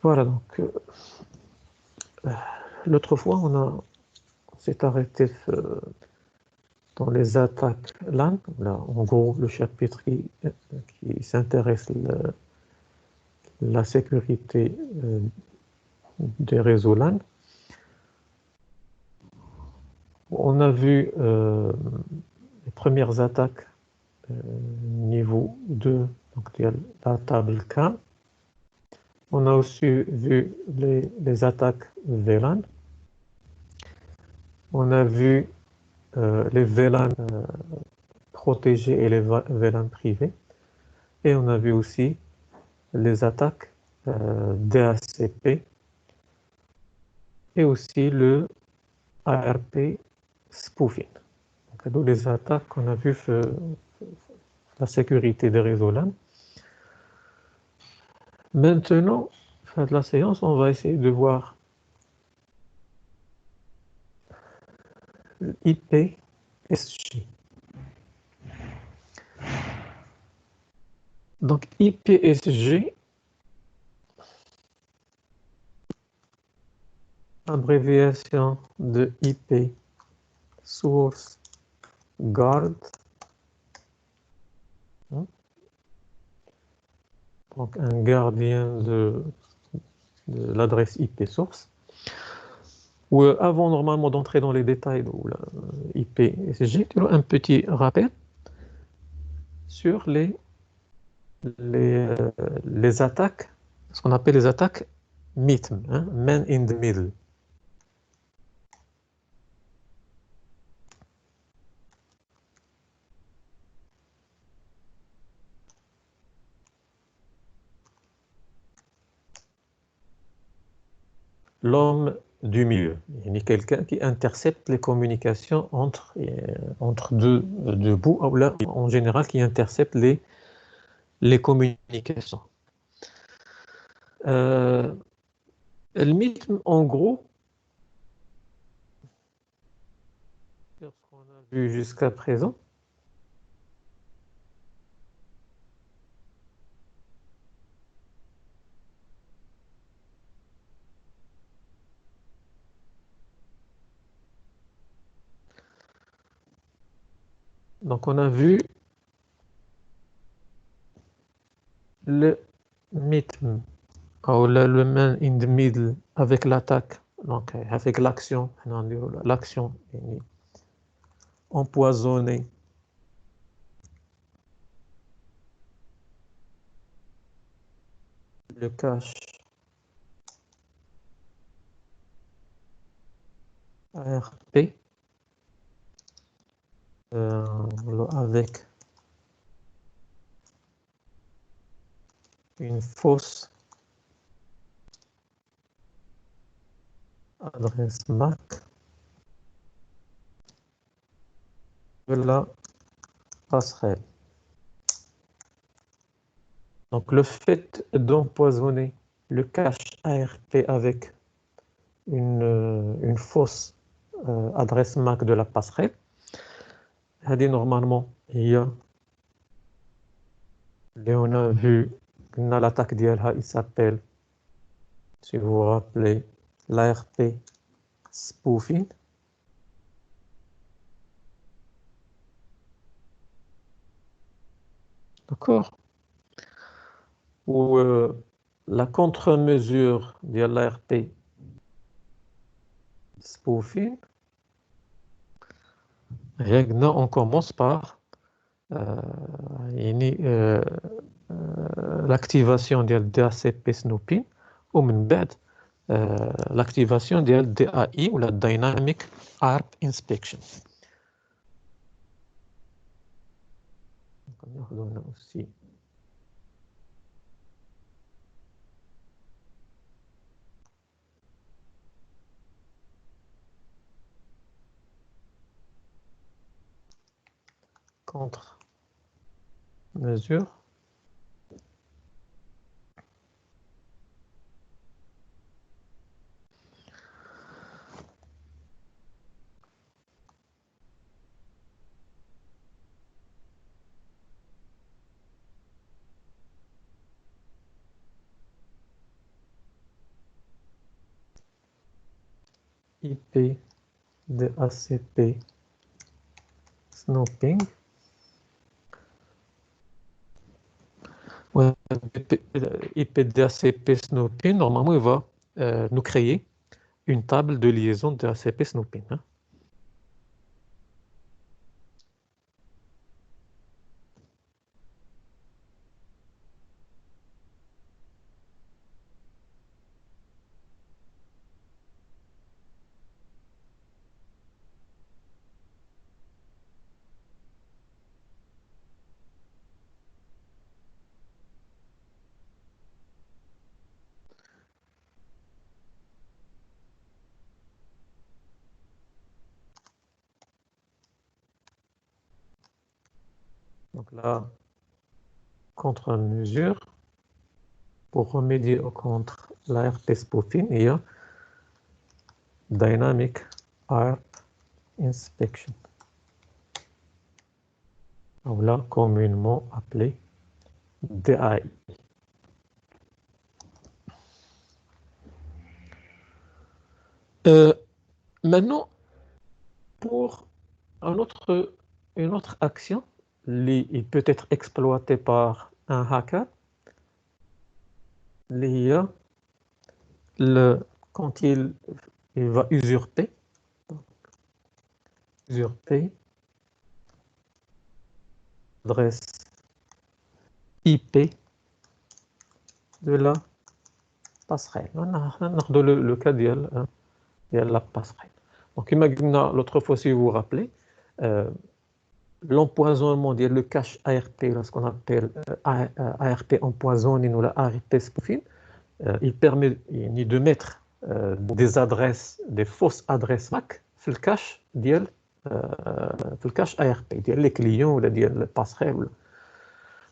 Voilà, donc l'autre fois, on s'est arrêté dans les attaques LAN. Là, en gros, le chapitre qui s'intéresse à la sécurité des réseaux LAN. On a vu les premières attaques niveau 2, donc il y a la table CAM. On a aussi vu les attaques VLAN. On a vu les VLAN protégés et les VLAN privés. Et on a vu aussi les attaques DHCP et aussi le ARP spoofing. Donc, d'où les attaques qu'on a vues la sécurité des réseaux LAN. Maintenant, fin de la séance, on va essayer de voir l'IPSG. Donc IPSG, abréviation de IP Source Guard. Donc un gardien de l'adresse IP source. Ou avant normalement d'entrer dans les détails de l'IPSG, un petit rappel sur les attaques, ce qu'on appelle les attaques MITM, hein, Man in the Middle. L'homme du milieu. Il y a quelqu'un qui intercepte les communications entre deux bouts, ou là, en général, qui intercepte les communications. Le MITM, en gros, ce qu'on a vu jusqu'à présent, donc on a vu le MITM, ou le man in the middle, avec l'attaque, donc avec l'action empoisonnée le cache ARP avec une fausse adresse MAC de la passerelle. Donc le fait d'empoisonner le cache ARP avec une fausse adresse MAC de la passerelle, normalement, on a vu l'attaque d'ILH, il s'appelle, si vous vous rappelez, l'ARP spoofing. D'accord? Ou la contre-mesure de l'ARP spoofing, on commence par l'activation de DHCP snooping ou l'activation de DAI ou la Dynamic ARP Inspection. On a aussi contre-mesure. IP DHCP snooping. Ouais, IP DHCP snooping, normalement, il va nous créer une table de liaison DHCP snooping, hein. Donc là, contre-mesure, pour remédier contre l'ARP spoofing, il y a Dynamic ARP Inspection, ou là, communément appelé DAI. Maintenant, pour une autre action, il peut être exploité par un hacker. L'IA, quand il va usurper l'adresse IP de la passerelle. On a le cas de la passerelle. Donc, imaginez l'autre fois, si vous vous rappelez, l'empoisonnement, le cache ARP, ce qu'on appelle ARP empoisonné ou la ARP spoofing, il permet de mettre des adresses, des fausses adresses MAC في الكاش ديال في الكاش ARP ديال les clients ولا ديال passerelle.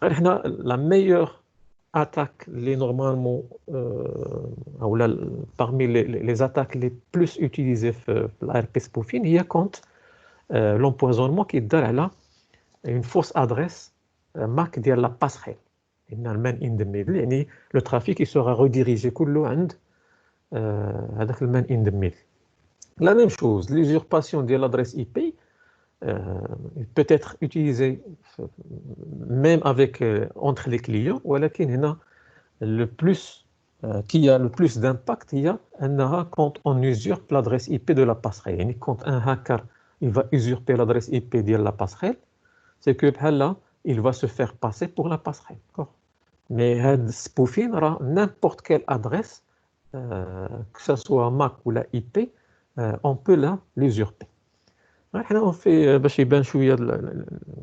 La meilleure attaque, normalement, parmi les attaques les plus utilisées dans l'ARP spoofing, il y a quand l'empoisonnement qui donne là une fausse adresse MAC de la passerelle. Le trafic il sera redirigé avec le man in the middle. La même chose, l'usurpation de l'adresse IP peut être utilisée même entre les clients, ولكن le plus qui a le plus d'impact, il y a quand on usurpe l'adresse IP de la passerelle. Quand un hacker il va usurper l'adresse IP de la passerelle, c'est que là, il va se faire passer pour la passerelle. Mais spoofing, n'importe quelle adresse, que ce soit MAC ou la IP, on peut l'usurper. On fait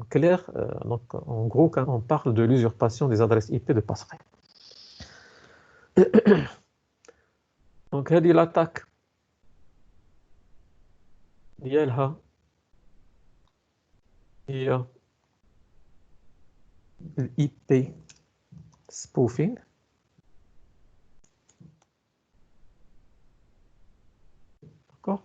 clair. Donc, en gros, quand on parle de l'usurpation des adresses IP de passerelle. Donc, l'attaque, il y a l'IP spoofing. D'accord?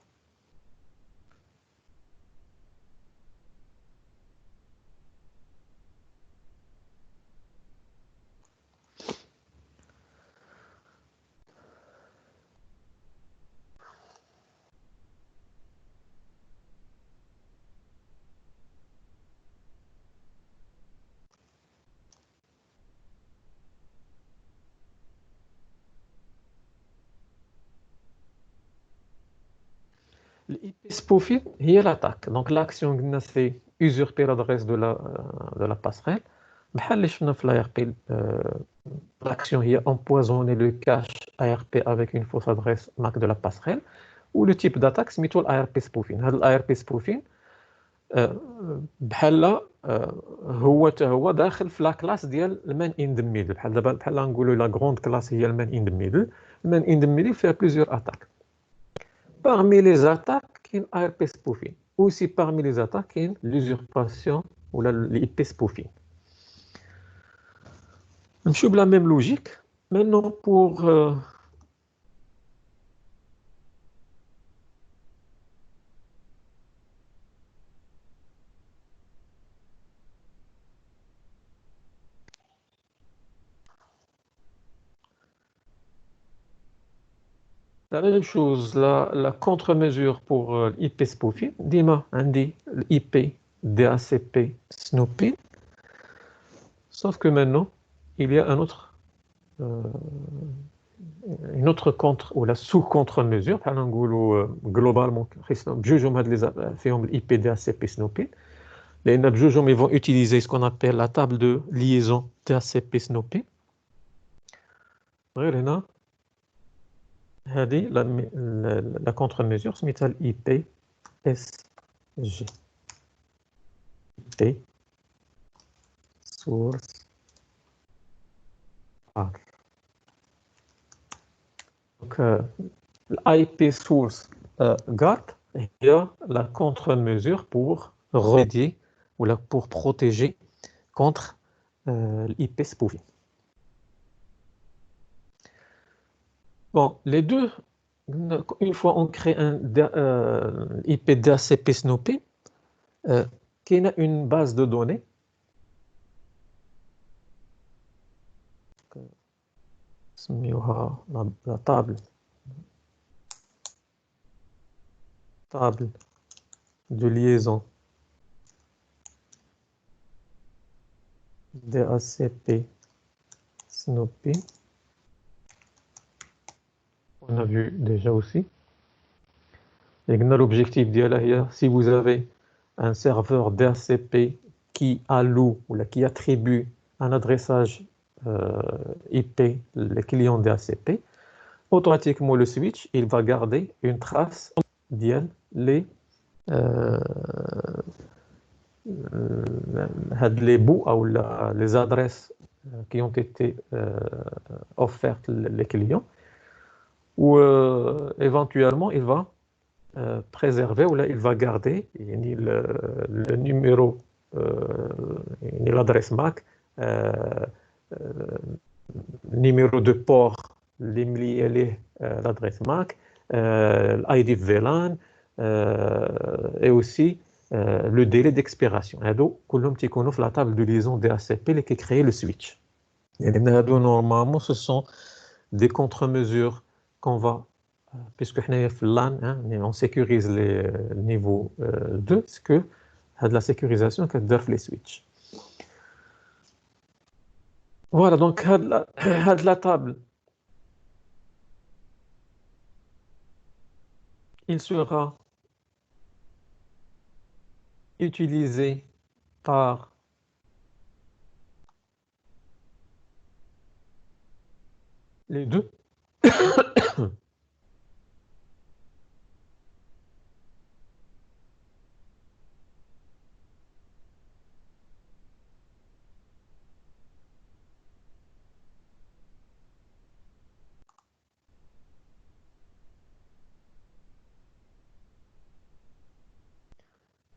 L'IP spoofing, il y a l'attaque. Donc, l'action, c'est usurper l'adresse de la passerelle. L'action est empoisonner le cache ARP avec une fausse adresse MAC de la passerelle. Ou le type d'attaque, c'est l'ARP spoofing. L'ARP spoofing, بحال هو داخل في لا كلاس ديال المان ان ذا ميدل. بحال نقولوا لا غروند كلاس هي المان ان ذا ميدل. المان ان ذا ميدل فيها بليزيور اتاك. Parmi les attaques, il y a l'ARP spoofing. Aussi parmi les attaques, il y a l'usurpation ou l'IP spoofing. Je suis la même logique. Maintenant, pour La même chose, la contre-mesure pour l'IP spoofing, ديما عندي l'IP DHCP snooping, sauf que maintenant, il y a euh, une autre contre ou la sous-contre-mesure, بحال نقولوا globalement خصنا بجوجهم هاد فيهم l'IP DHCP snooping. Les بجوجهم ils vont utiliser ce qu'on appelle la table de liaison DHCP snooping. غير هنا هذه la contre-mesure سميتها l'IP SG. IP source R. Donc, l'IP source GARP est la contre-mesure pour remédier ou pour protéger contre l'IP spoofing. Bon, les deux, une fois on crée un IP DHCP snooping, qui a une base de données. La table de liaison DHCP snooping. On a vu déjà aussi. Et l'objectif d'IA, si vous avez un serveur DHCP qui alloue ou qui attribue un adressage IP, les clients DHCP, automatiquement le switch, il va garder une trace de les bouts ou les adresses qui ont été offertes les clients, ou éventuellement il va préserver ou là il va garder le numéro, l'adresse MAC, numéro de port, l'adresse MAC, l'ID VLAN et aussi le délai d'expiration. كلهم تيكونوا في la table de liaison DHCP اللي كيكري le switch. Normalement, ce sont des contre-mesures qu'on va, puisque on sécurise les niveaux 2, c'est que de la sécurisation que les switches. Voilà, donc la table, il sera utilisé par les deux.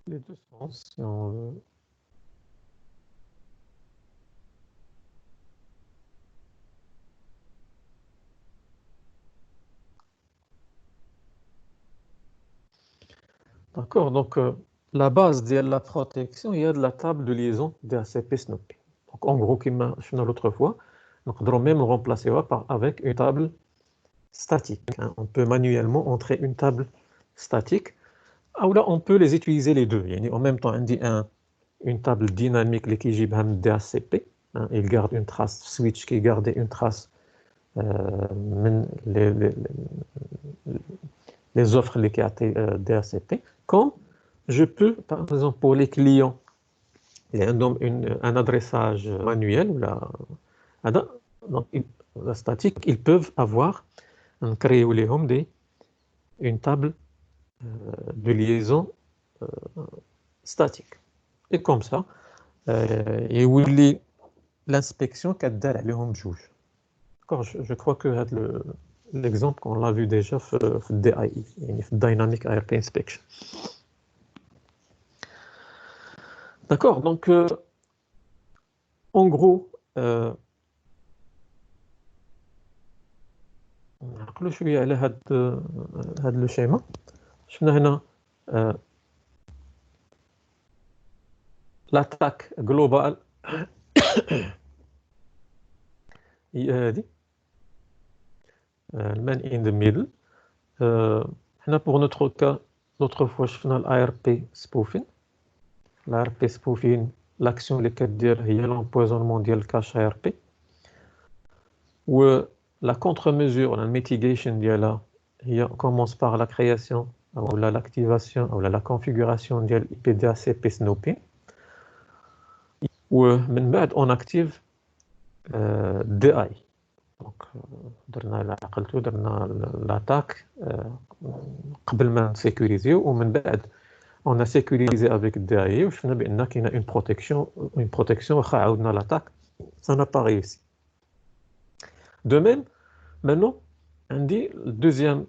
Les deux sens, si on veut. D'accord, donc la base de la protection, il y a de la table de liaison DHCP snooping. Donc en gros, comme je l'ai l'autre fois, donc on doit même remplacer avec une table statique. On peut manuellement entrer une table statique. Ou là, on peut les utiliser les deux. En même temps, on dit une table dynamique qui est DHCP. Il garde une trace switch qui garde une trace les offres qui ont DHCP. Comme je peux, par exemple, pour les clients, il y a un adressage manuel ou donc, la statique, ils peuvent avoir créé une table de liaison statique. Et comme ça, il y a l'inspection qui est عليهم بجوج. Je crois que l'exemple qu'on l'a vu déjà في DIE, Dynamic IRP Inspection. D'accord, donc en gros, نعقلوا شويه على هذا لو شيما. شفنا هنا l'attaque globale هي هذه man in the middle. Là, pour notre cas, l'autre fois, je faisais l'ARP spoofing. L'ARP spoofing, l'action اللي كدير هي l'empoisonnement ديال الكاش ARP. Ou la contre-mesure, la mitigation ديالها هي commence par la création ou l'activation ou la configuration de l'IP-DHCP snooping. ومن بعد on active DAI. Donc درنا عقلتو درنا l'attaque قبل ما نسيكوريزيو ومن بعد on a sécurisé avec DAI وشفنا بان كاينه une protection واخا عاودنا l'attaque ça n'a pas réussi. De même, maintenant on dit le deuxième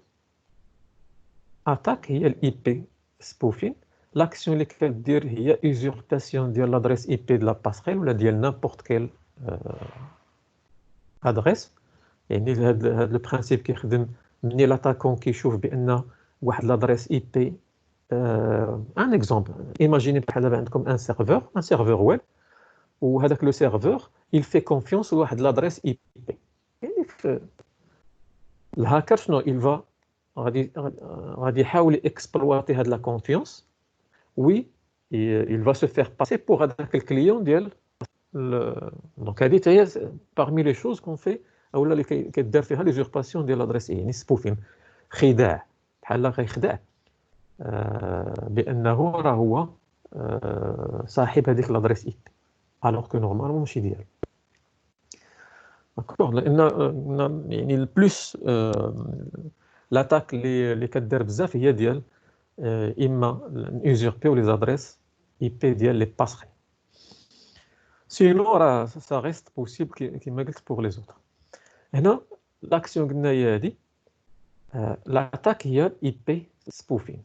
attaque هي l'IP spoofing. L'action اللي كدير هي usurpation ديال l'adresse IP de la passerelle ولا ديال n'importe quelle adresse. يعني هذا le principe كيخدم مني l'attaquant كيشوف بان واحد l'adresse IP un exemple, imaginez بحال دابا عندكم un serveur web وهذاك le serveur il fait confiance لواحد l'adresse IP. يعني في الهاكر شنو غادي يحاول exploiter هاد la confiance. Oui, il va se faire passer pour هذاك الكليون ديال دونك هذه هي parmi les choses qu'on fait اولا اللي كيدار فيها l'usurpation ديال l'adresse يعني spoofing خداع بحال غيخدع بانه راه هو صاحب هذيك l'adresse IP alors que normalement ماشي ديالو. داكور لان يعني البلوس l'attaque اللي كدار بزاف هي ديال اما usurper les adresses IP ديال les passerelles. Sinon راه ça reste possible كما قلت pour les autres. هنا l'action قلنا هي هذه l'attaque هي IP spoofing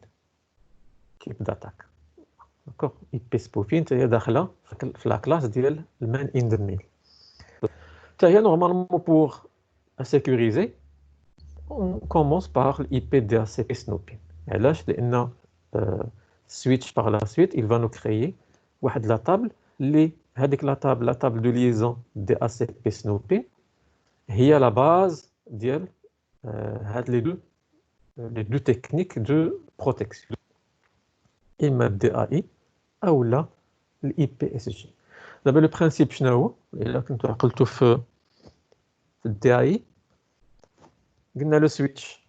type d'attaque. D'accord, IP spoofing هي داخله في la classe ديال man in the middle. هي normalement pour sécuriser on commence par l'IP DHCP snooping. علاش لان switch par la suite il va nous créer واحد la table اللي هذيك la table de liaison DHCP snooping هي la base ديال هاد les deux techniques de protection اما DAI او لا l'IPSG. دابا le principe شنو هو الا كنتو عقلتو في DAI قلنا le switch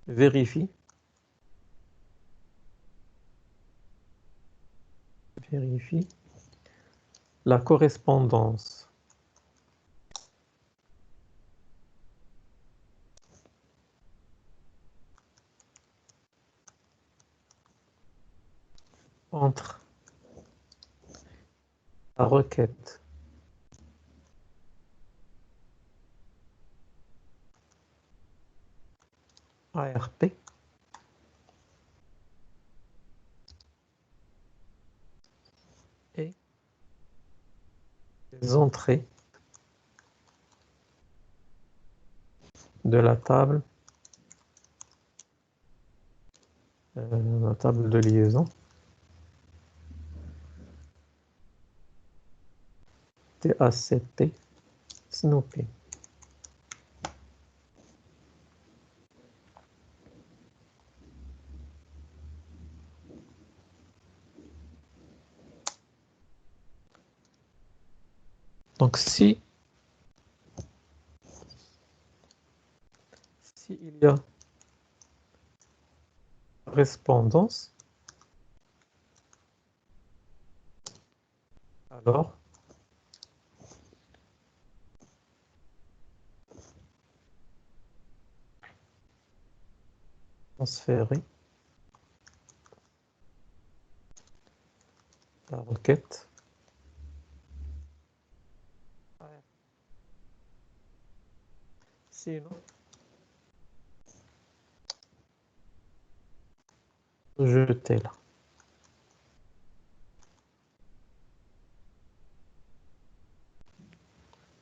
vérifie la correspondance entre la requête ARP et les entrées de la table de liaison DHCP snooping. Donc si il y a correspondance, alors transférer la requête sinon jeter là.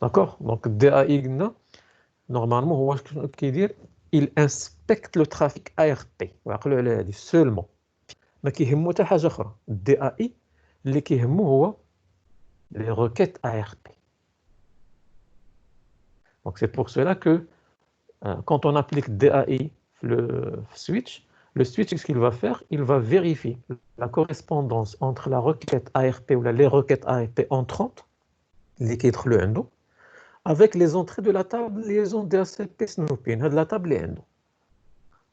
D'accord, donc DAI normalement هو كيدير il inspecte le trafic ARP وعقلوا على هذه seulement ما كيهمو حتى حاجه اخرى. DAI اللي كيهمو هو les requêtes ARP. Donc c'est pour cela que quand on applique DAI le switch, ce qu'il va faire, il va vérifier la correspondance entre la requête ARP ou les requêtes ARP entrantes, اللي كيدخلوا عنده, avec les entrées de la table liaison DHCP Snoopin, هاد la table اللي عنده.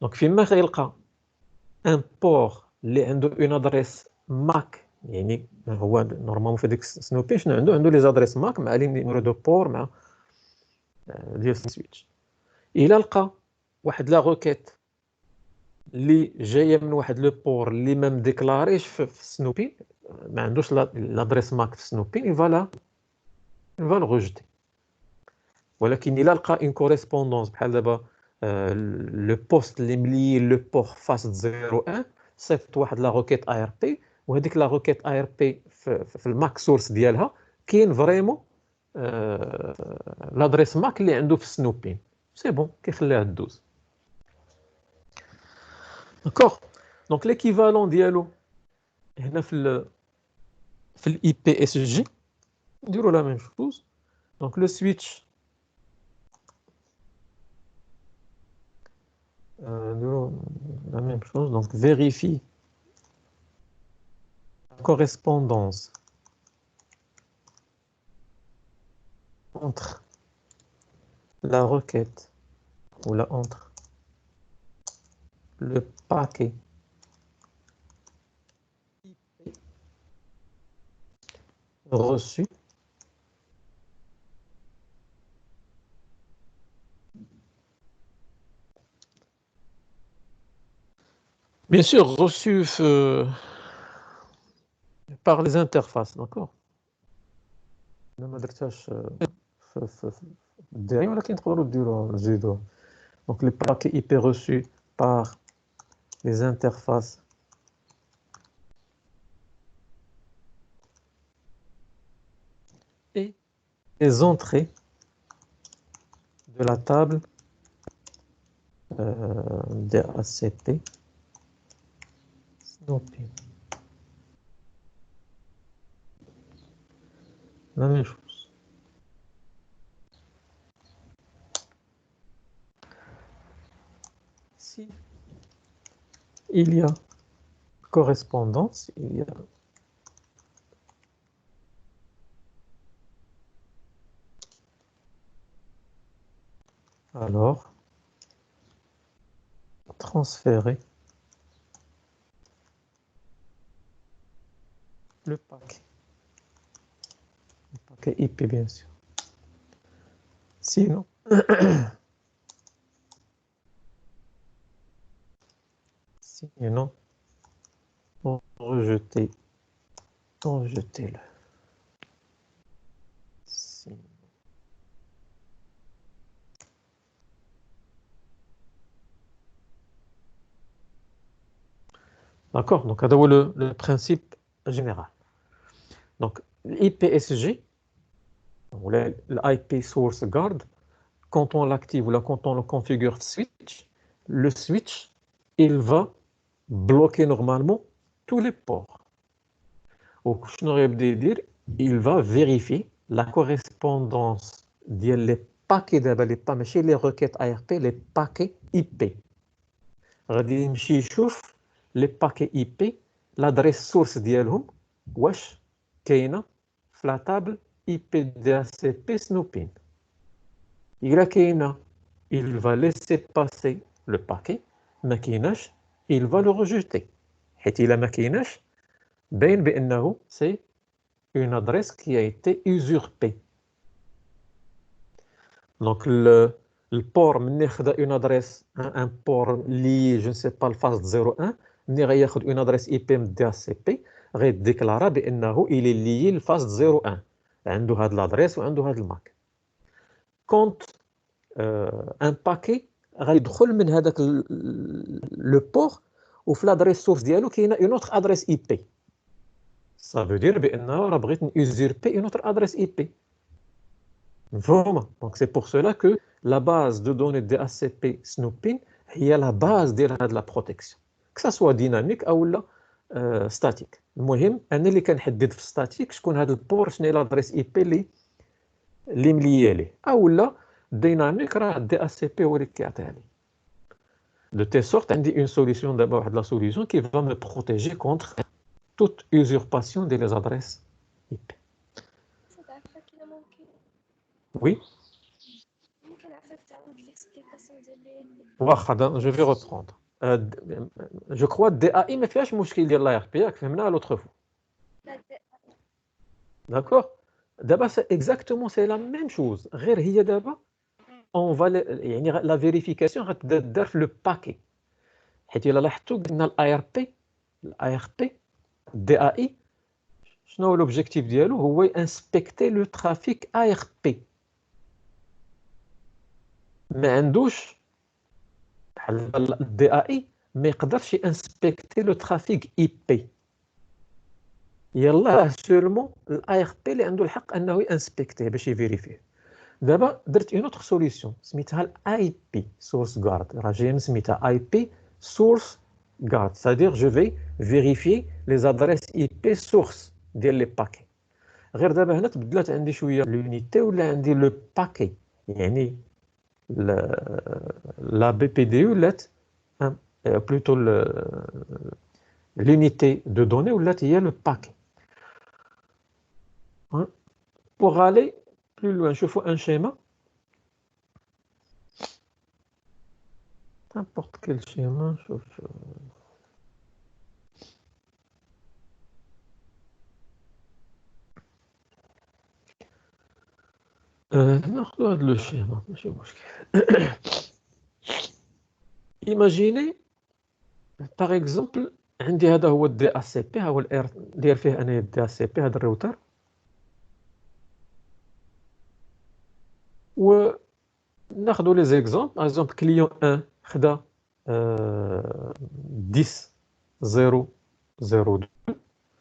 Donc فيما غيلقى un port اللي عنده une adresse MAC, يعني هو نورمالمون في ديك سنوبين شنو عنده لي زادريس ماك مع لي نيميرو دو بور مع ديال السويتش. الا لقى واحد لا روكيت اللي جايه من واحد لو بور اللي ما مديكلاريش في سنوبين, ما عندوش لادريس ماك في سنوبين, فوالا فال روجتي. ولكن الا لقى اون كوريسبوندونس بحال دابا لو بوست اللي ملي لو بور فاس 01 صيفط واحد لا روكيت اي ار بي, وهذيك لا روكيت اي ار بي في الماك سورس ديالها كاين فريمون لادريس ماك اللي عنده في سنوبين, سي بون كيخليها دوز. داكوغ. دونك ليكيفالون ديالو هنا في الاي بي اس جي نديرو لا ميم شوز. دونك لو سويتش نديرو لا ميم شوز. دونك فيريفي correspondance entre la requête ou là entre le paquet reçu bien sûr reçu par les interfaces, d'accord. ما درتهاش في الداعي ولكن تقدروا ديروها تزيدوها. Donc les paquets IP reçus par les interfaces et les entrées de la table DHCP Snoopin. La même chose. Si il y a correspondance, il y a alors transférer le paquet IP bien sûr. Sinon, rejetez-le. D'accord, donc c'est le principe général. Donc l'IPSG, l'IP Source Guard, quand on l'active ou là, quand on le configure switch, le switch, il va bloquer normalement tous les ports. Il va vérifier la correspondance des paquets ماشي les requêtes ARP, les paquets IP. غادي يمشي يشوف les paquets IP, l'adresse source ديالهم واش كاينه في la table IP DHCP Snoopin. إلا كاينه, il va laisser passer le paquet. ما كايناش, il va le rejeter. حيت إلا ما كايناش باين بأنه c'est une adresse qui a été usurpée. Donc le port ملي خدا une adresse, un port lié, je ne sais pas, le phase 01, ملي غياخد une adresse IP من DHCP غيديكلارا بأنه il est lié le phase 01, عنده هاد l'adresse وعنده هاد الماك. Quand un paquet غيدخل من هذاك le port وفي l'adresse source ديالو كاينه une autre adresse IP. Ça veut dire بأنه راه بغيت usurper une autre adresse IP. Vraiment. Donc c'est pour cela que la base de données DHCP Snoopin هي la base de la protection. Que ça soit dynamique ou là ستاتيك. المهم انا اللي كنحدد في ستاتيك شكون هذا البور، شنو هي لادريس اي بي اللي مليا ليه، او لا ديناميك راه دي اس سي بي هو اللي كيعطيها لي. De telle sorte, عندي une solution d'abord, la solution qui va me protéger contre toute usurpation des adresses IP. Oui. Je vais reprendre. Je crois DAI ما فيهاش مشكل ديال لا ار بي ياك فهمناها l'autre fois. D'accord. D'abord c'est exactement c'est la même chose. غير هي دابا on va يعني la vérification غتدار في le paquet. حيت الا لاحظتوا قلنا الاي ار بي دي اي شنو هو لوبجيكتيف ديالو؟ هو انسبكتي لو ترافيك اي ار بي. ما عندوش بحال الدي اي ما يقدرش انسبكتي لو ترافيك اي بي. يلاه سولمون الاي ار بي اللي عنده الحق انه ينسبكتيه باش يفيريفيه. دابا درت اون اوتر سوليوشن سميتها الاي بي سورس غارد، راه جايه سميتها اي بي سورس غارد، c'est-à-dire je vais vérifier les adresses IP source ديال لي باكي. غير دابا هنا تبدلات عندي شويه لونيتي ولا عندي لو باكي، يعني لا بي بي دي ولات بلوتو l'unité de données ولات هي le paquet. Pour aller plus loin, نشوفوا un schéma, n'importe quel schéma. نشوف ناخذ هذا لو schéma ماشي مشكل. Imaginez par exemple عندي هذا هو الدي اس سي بي، ها هو الاير داير فيه انا الدي اس سي بي، هذا الراوتر، وناخذوا لي زيكزامبل. باغ اكزومبل كليون 1 خدا 10.0.0.2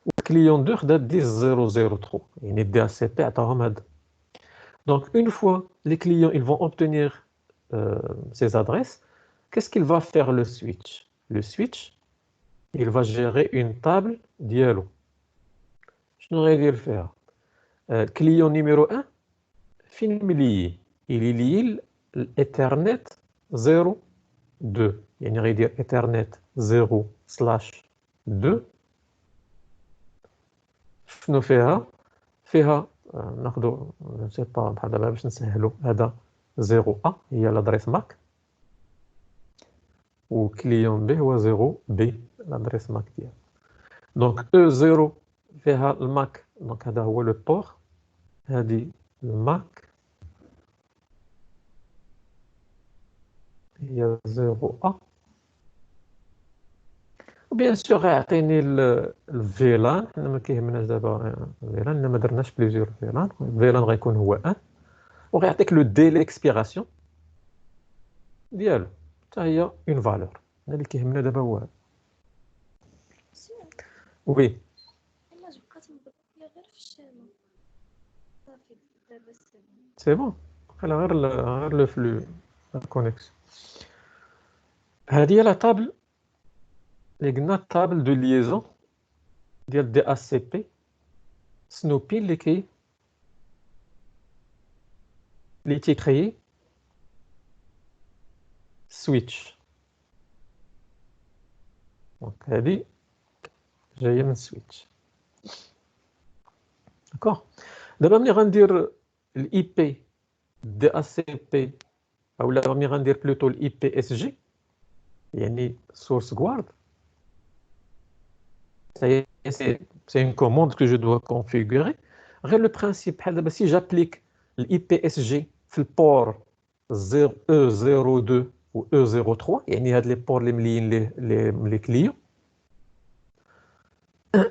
وكليون 2 خدا 10.0.0.3، يعني الدي اس سي بي عطاهم هذا. Donc une fois les clients ils vont obtenir ces adresses, qu'est-ce qu'il va faire le switch? Le switch il va gérer une table ديالو. شنو غيدير فيها؟ client numéro 1 فين مليي؟ il est lié l'Ethernet 0.2، يعني غيدير Ethernet 0/2. شنو فيها؟ فيها ناخذوا جو سي با بحال دابا باش نسهلوا، هذا 0A هي لادريس ماك، وكليون بي هو 0B لادريس ماك ديالو. دونك E0 فيها الماك، دونك هذا هو لو بور، هذه الماك هي 0A. وبيان سور غيعطيني الفيلان، حنا ما كيهمناش دابا الفيلان، ما درناش بليزيور فيلان. الفيلان غيكون هو 1، وغيعطيك لو ديلي اكسبيراسيون ديالو حتى هي اون فالور. هنا اللي كيهمنا دابا هو هذا. وي سي بون، خلينا غير لو فلو لا كونيكسيون. هذه هي لا طابل اللي قلنا طابل دو ليزون ديال دي اس سي بي سنوبي اللي تيكريي سويتش. دونك هذه جايه من سويتش. داكوغ. دابا ملي غندير الاي بي دي اس سي بي، اولا ملي غندير بلوتو الاي بي اس جي يعني سورس غوارد، c'est une commande que je dois configurer. غير لو برينسيپ بحال دابا سي جابليك الاي بي اس جي في البور E02 و E03، يعني هاد لي بور اللي مليين لي كليون،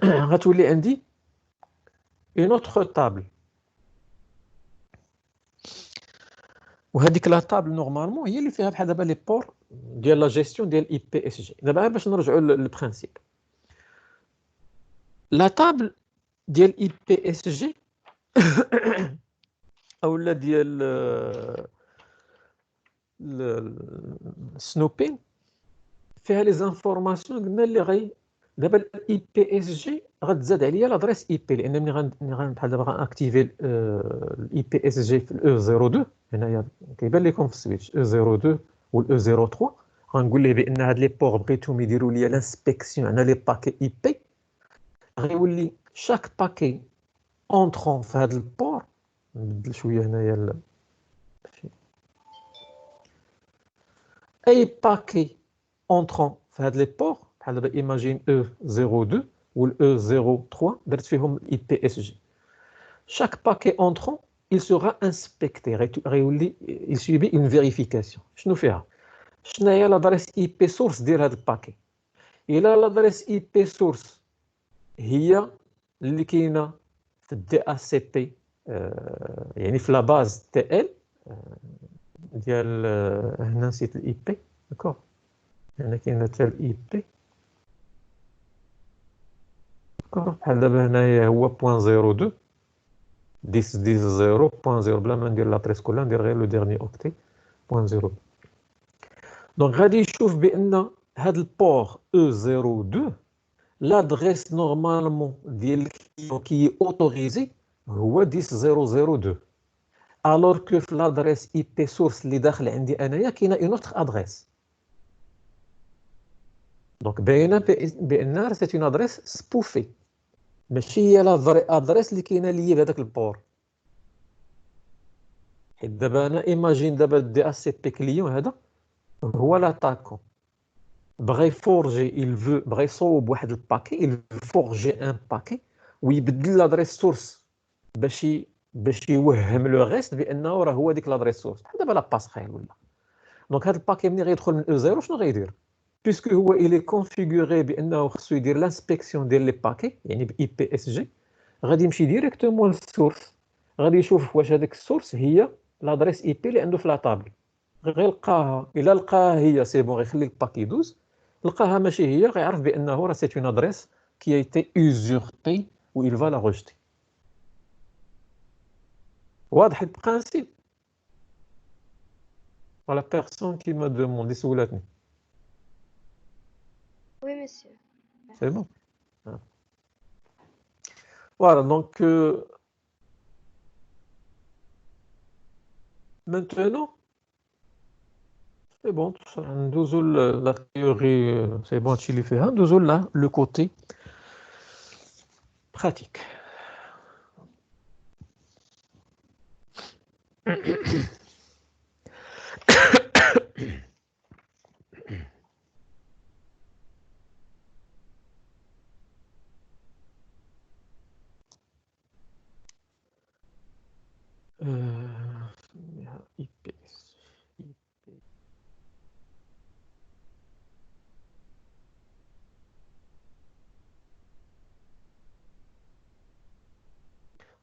غتولي عندي اون اوتر طابل، وهذيك لا طابل نورمالمون هي اللي فيها بحال دابا لي بور ديال لا جيستيون ديال اي بي اس جي. دابا غير باش نرجعوا للبرينسيپ، لا طابل ديال اي بي اس جي اولا ديال السنوبين فيها لي زانفورماسيون قلنا اللي دابا الاي بي اس جي غتزاد عليا لادريس اي بي، لان ملي بحال دابا غناكتيفي الاي بي اس جي في الاو 02 هنايا كيبان لكم في السويتش او 02 والاو 03، غنقول ليه بان هاد لي بور بغيتهم يديروا لي لانسبكسيون على لي باكي اي بي، غيولي شاك باكي اونطرون في هاد البور. نبدل شويه هنايا اي باكي اونطرون في هاد لي بور بحال دابا ايماجين او 02 والاو 03 درت فيهم الاي بي اس جي. chaque paquet entrant il sera inspecté غيولي il subit une vérification. شنو فيها؟ شنو هي l'adresse IP source ديال هاد الباكي؟ الا l'adresse IP source هي اللي كاينه في الدي اس سي بي، يعني في لا باز تي ال ديال هنا نسيت الاي بي، داكوغ هنا كاينه حتى الاي بي، داكوغ بحال دابا هنايا هو بوان 02 10 10 0.0 بلا ما ندير لابريس كلها، ندير غير لو ديرني اوكتي بوان 0. دونك غادي يشوف بان هاد البور او 02 لادريس نورمالمون ديال الكليون كي اوتوريزي هو 10002، الوغ كو في لادريس اي بي سورس اللي داخل عندي انايا كاينه اون اوتر ادريس. دونك باينه بان سيت اون ادريس سبوفي، ماشي هي لا فري ادريس اللي كاينه ليا بهذاك البور. حيت دابا انا ايماجين دابا دي اس سي بي كليون هذا هو لاتاكون بغى يفورجي بغى يصوب واحد الباكي، يفورجي ان باكي ويبدل لادريس سورس باش يوهم لو غيست بانه راه هو ديك لادريس سورس، بحال دابا لا باسخيل ولا. دونك هذا الباكي ملي غيدخل من او 0 شنو غيدير؟ بيسكو هو الي كونفيغوري بانه خصو يدير لانسبكسيون ديال لي باكي يعني باي بي اس جي، غادي يمشي ديريكتومون للسورس، غادي يشوف واش هذيك السورس هي لادريس اي بي اللي عنده في لا طابل، غيلقاها. الا لقاها هي سي بون غيخلي الباك يدوز، لقاها ماشي هي غيعرف بانه راه سيت اون ادريس كي ايتي اوزوربي و il va la rejeter. واضح البرانسيب؟ ولا بيرسون كي ما دوموندي سولاتني؟ Oui, monsieur. سي بون. Voilà, donc maintenant, c'est bon, ندوزو la théorie, c'est bon هادشي اللي فيها، ندوزو là le côté pratique. IPS.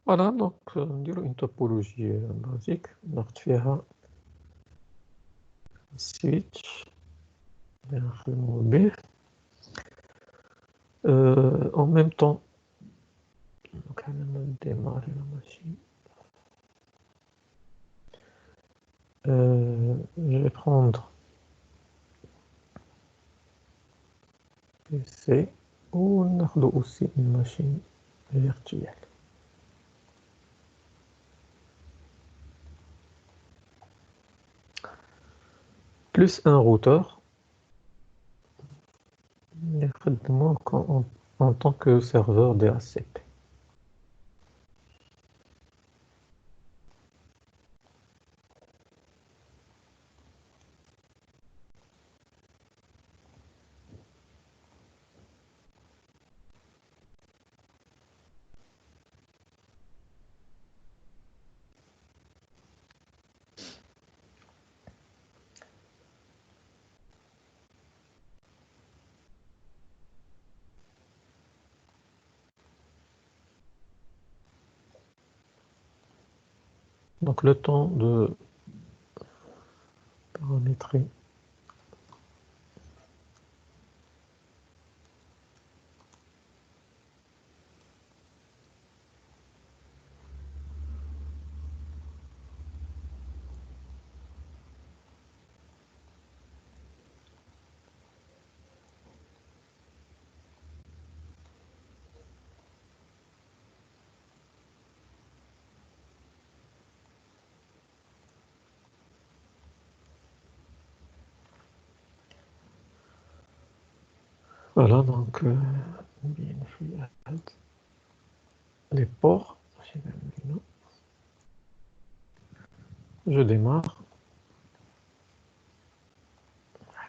Voilà, donc نديرو une topologie basique ناخد فيها switch نخدمو به en même temps. Donc on va démarrer la machine. Je vais prendre PC ou ناخدو aussi une machine virtuelle. Plus un routeur. نخدمو en tant que serveur DHCP. Donc le temps de paramétrer. Voilà, donc les ports. Je démarre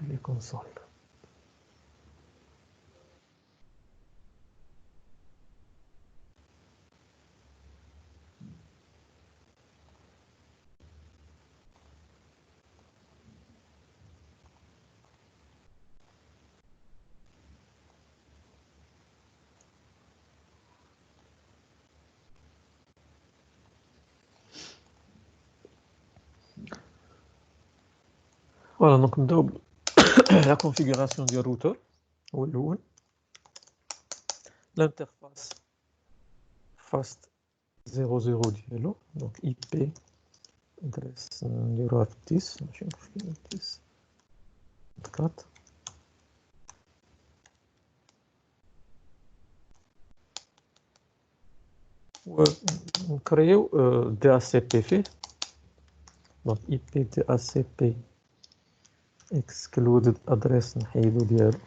les consoles. Voilà, donc la configuration du routeur. L'interface FAST 00 ديالو donc IP adresse نديروها في 10 ماشي مشكل 10 4 ونكريو DHCP فيه donc IP DHCP excluded address نحيدو ديالو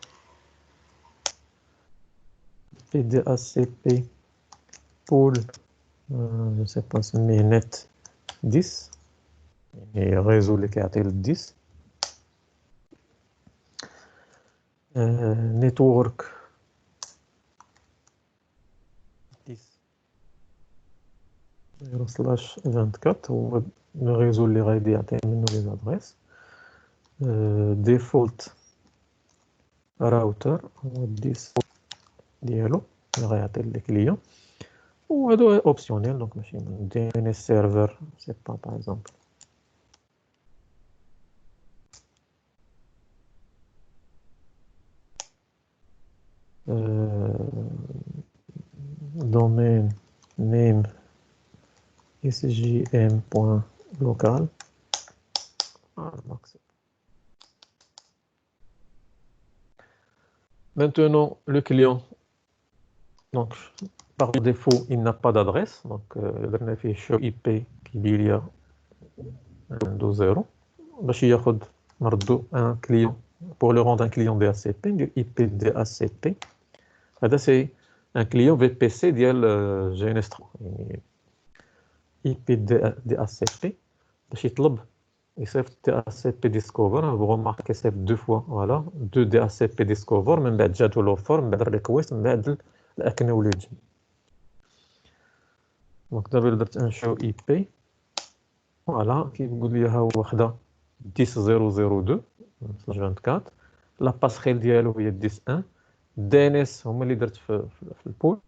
IP DHCP pool je sais pas نسميه net 10 يعني الريزو اللي كيعطي ل 10 نيتورك 0/24 هو الريزو اللي غادي يعطي منه لي زادريس ديفولت راوتر هو 10 ديالو اللي غيعطي للكليون وهادو اوبسيونيل دونك ماشي دي ان اس سيرفر سي با باغ اكزومبل domaine name sgm.local maintenant le client donc par défaut il n'a pas d'adresse donc درنا فيه show IP كيدير ليا عنده 0 باش ياخد نردو ان كليون pour le rendre un client DHCP ندير IP DHCP هذا سي ان كليون VPC ديال GNS3 يعني IP DHCP باش يطلب يصيفط DHCP discover vous remarquez c'est deux fois voilà deux DHCP discover من بعد جاتو l'offer من بعد الريكويست من بعد الاكنوليدج دونك دابا درت ان شو اي بي فوالا كيقول لي ها هو وحده 10002/24 لا باسخيل ديالو هي 101 دي ان اس هما اللي درت في البول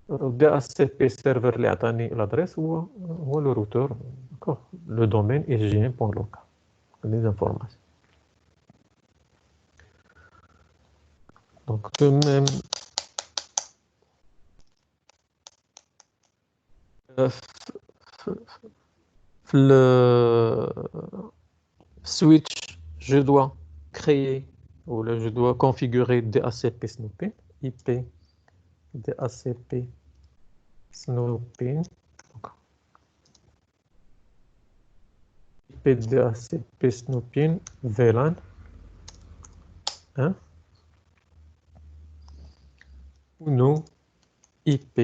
دي اس سي بي سيرفر اللي عطاني لادريس هو لو روتور داكوغ لو دومين sgm.local لي زانفورماسيون دونك دو ميم في السويتش je dois créer ou là je dois configurer DHCP snooping IP DHCP snooping IP DHCP snooping VLAN 1 ou non IP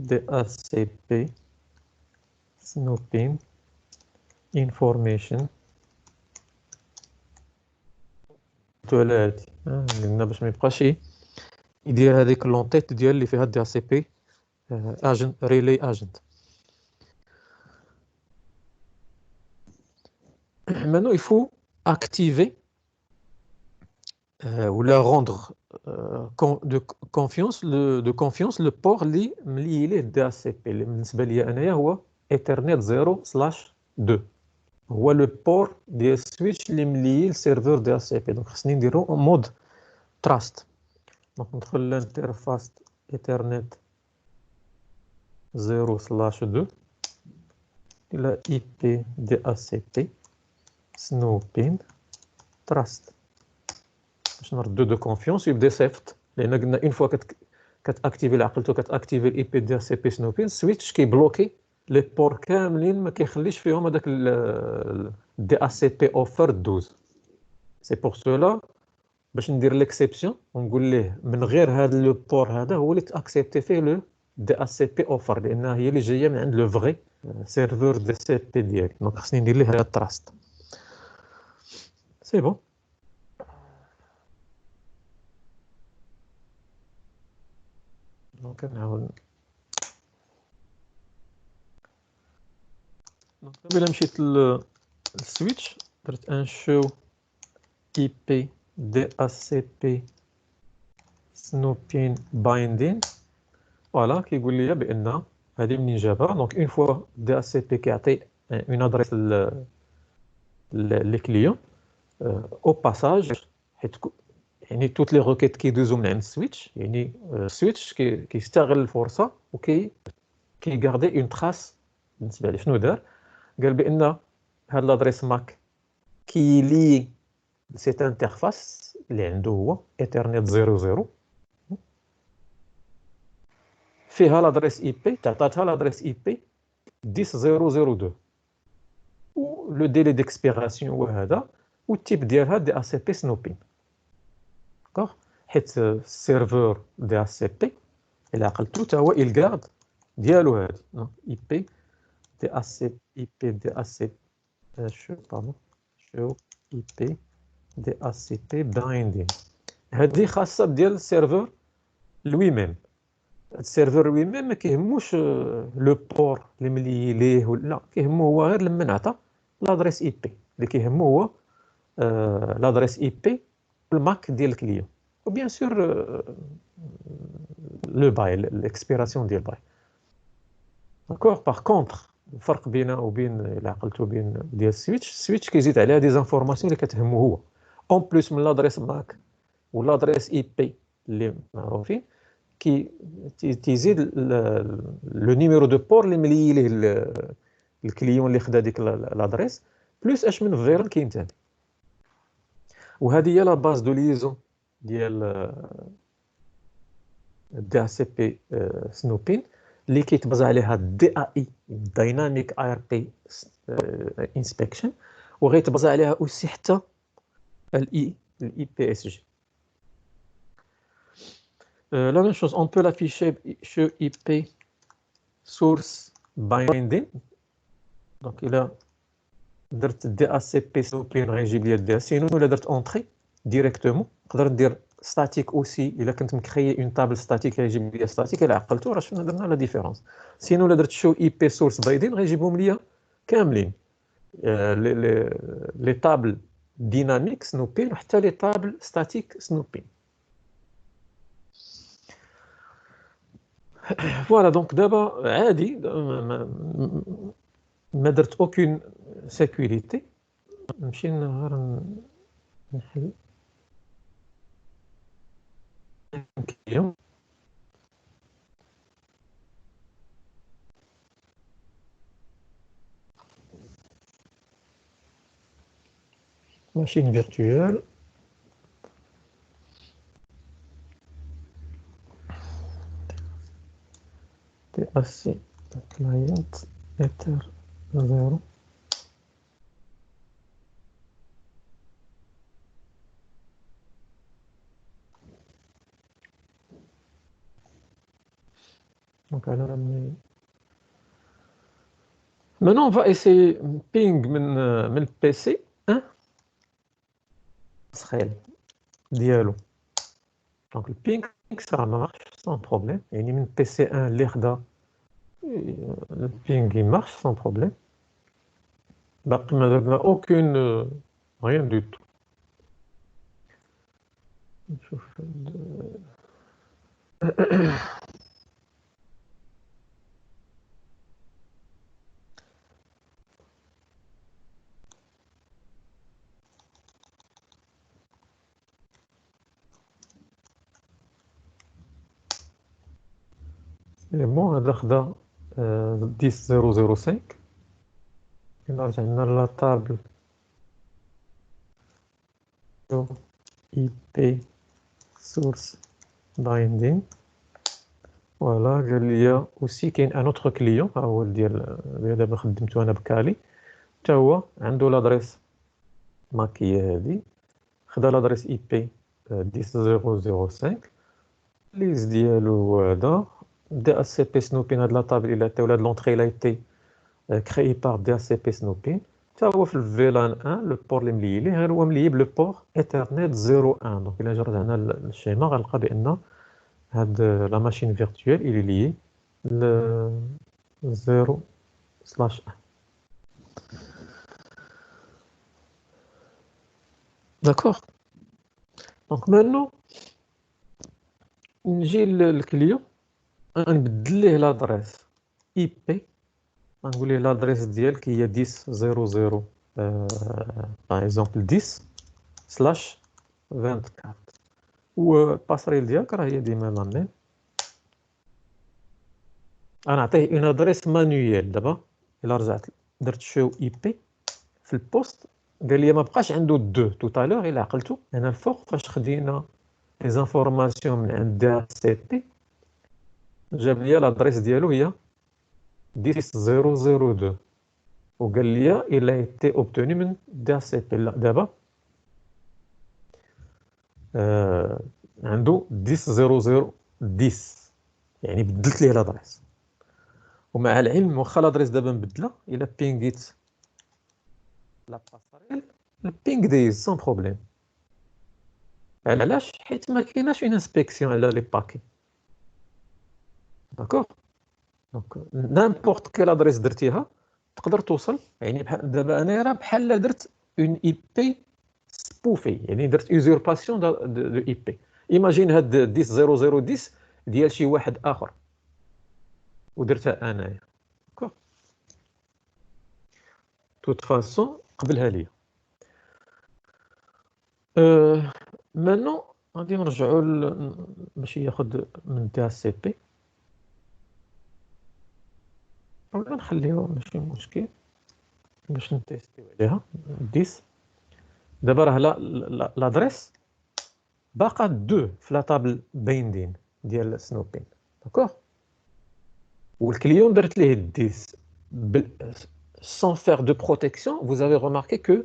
DHCP snooping information على هادي قلنا باش ما يبقاش يدير هذيك لونتيت ديال اللي فيها دي سي بي اجنت ريلي اجنت maintenant il faut activer ou la rendre de confiance le port اللي ملي ليه دي سي بي اللي بالنسبه لي انايا هو ايثرنت 0/2 هو لو بور ديال السويتش اللي ملي السيرفور دي اس بي دونك خصني نديرو مود تراست دونك ندخل لانترفاس ايثرنت 0/2 الى اي بي دي اس بي سنوبين تراست باش نردو دو كونفيونس يبدا يصيفط لان قلنا اون فوا كتاكتيفي عقلتو كتاكتيفي الاي بي دي اس بي سنوبين السويتش كيبلوكي لي بور كاملين ما كيخليش فيهم هذاك دي اس بي اوفر 12 سي بور سولا باش ندير ليكسيبسيون ونقول ليه من غير هذا لو بور هذا هو اللي تاكسبتي فيه لو دي اس سي بي اوفر، لانها هي اللي جايه من عند لو فغي سيرفور دي سي بي ديالي. دونك خصني ندير ليه هذا التراست. سي بون. دونك نعاود دابا الا مشيت للسويتش درت ان شو اي بي دي اس سي بي سنوبين بايندين، فوالا كيقول لي بان هذه منين جابها. دونك اون فوا دي اس سي بي كيعطي اون ادريس لي كليون او باساج، حيت يعني توت لي روكيت كيدوزو من عند السويتش، يعني السويتش كيستغل الفرصه كيغاردي اون تراس. بالنسبه لي شنو دار؟ قال بان هاد لادريس ماك كيلي سيت انترفاس اللي عنده هو ايثرنت 00 فيها لادريس اي بي، تعطاتها لادريس اي بي 10002 و لو ديلي ديكسبيراسيون هو هذا، والتيب ديالها دي اس بي سنوبين. داكوغ، حيت السيرفور دي اس بي الا عقلتو تا هو الكارد ديالو هادي اي بي دي اس اي بي دي اس شو باردون شو اي بي دي اس بي بايندين. هادي خاصه ديال السيرفور لوي ميم. السيرفور لوي ميم ما كيهموش لو بور اللي ملي ليه ولا لا، كيهمو هو غير لما نعطى لادريس اي بي. اللي كيهمو هو لادريس اي بي الماك ديال الكليون، وبيان سور لو باي ليكسبيراسيون ديال الباي. داكوغ. باغ كونطخ الفرق بينه وبين الا عقلتو بين ديال السويتش كيزيد عليها دي زانفورماسيون اللي كتهمو هو اون بلوس من لادريس ماك والادريس اي بي اللي معروفين. تيزيد لو نيميرو دو بور اللي ملي ليه الكليون اللي خدا ديك لادريس، بلوس اش من فيران كاين ثاني. وهذه هي لا باز دو ليزون ديال دي اس بي سنوبين اللي كيتبازا عليها دي اي دايناميك اي ار بي انسبكشن، وغيتبازا عليها اوسي حتى الاي بي اس جي. La même chose, on peut l'afficher chez IP source binding. Donc il a درت دي اس سي بي سنوبين غيجيب لي الدي اس. سينو ولا درت اونطري ديريكتومون نقدر ندير ستاتيك اوسي. الا كنت مكريي اون تابل ستاتيك غيجيب لي ستاتيك. الا عقلتو راه شنو درنا لا ديفيرونس. سينو ولا درت شو اي بي سورس بايدين غيجيبهم ليا كاملين لي تابل ديناميك سنوبين وحتى لي تابل ستاتيك سنوبين. فوالا دونك دابا عادي ما درت اوكين سيكوريتي. نمشي غير نحل كليون. ماشين فيرتوال دي اس سي كلاينت ايتر 0. Donc alors maintenant on va essayer ping من البي سي سخيل ديالو. دونك البينغ ça marche sans problème. يعني من بي سي 1 اللي خدا البينغ marche sans problème. باقي ما درنا aucune rien du tout. نشوف بون. هذا خدا 10005. إلا رجعنا لا طابل اي بي سورس بايندين. فوالا قال لي اوسي كاين ان اوتر كليون ها هو ديال دابا خدمتو انا بكالي، حتى هو عنده لادريس ماكيه هادي. خدا لادريس اي بي 10005 ليز ديالو هذا DHCP سنوبين. هاد لاتابل الى عطيو هاد لونطري الى ايتي créé par DHCP سنوبين. حتى هو في الفيلان 1 لو بور اللي ملي ليه غير هو ملي بلو بور ايثرنت 01. دونك الى جرت هنا الشيما غنلقى بان هاد لا ماشين فيرتوال الي ليي ل 0/1. داكوغ. دونك مانو نجي للكليون غنبدل ليه لادريس اي بي. غنقول ليه لادريس ديالك هي 10.00 باغ اكزومبل 10/24 والباسريل ديالك راه هي ديما لا ميم. غنعطيه اون ادريس مانيويل. دابا الا رجعت درت شو اي بي في البوست قال لي ما بقاش عنده دو توتالور. الا عقلتو هنا الفوق فاش خدينا لي زانفورماسيون من عند دي سي بي جاب لي لادريس ديالو هي 10.002 وقال لي الا ايتي اوبتوني من دي سي بي. لا دابا عنده 10.0010 يعني بدلت ليه لادريس. ومع العلم واخا لادريس دابا مبدله الا بينغيت لا باساريل البينغ دايز سون بروبليم. علاش؟ حيت ما كايناش اون انسبكسيون على لي باكي. داكوغ. دونك نامبورط كيل ادريس درتيها تقدر توصل. يعني بحال دابا انا راه بحال درت اون اي بي سبوفي، يعني درت يوزورباسيون دو اي بي. ايماجين هاد 10.0010 ديال شي واحد اخر ودرتها انايا. داكوغ. توت فاسون قبلها ليا. مانو غادي نرجعوا باش ياخذ من دي سي بي ولا نخليوها ماشي مشكل باش نتيستيو عليها 10. دابا راه لادريس باقا 2 في لا طابل بايندين ديال سنوبين. داكوغ. والكليون درت ليه 10 sans faire de protection. Vous avez remarqué que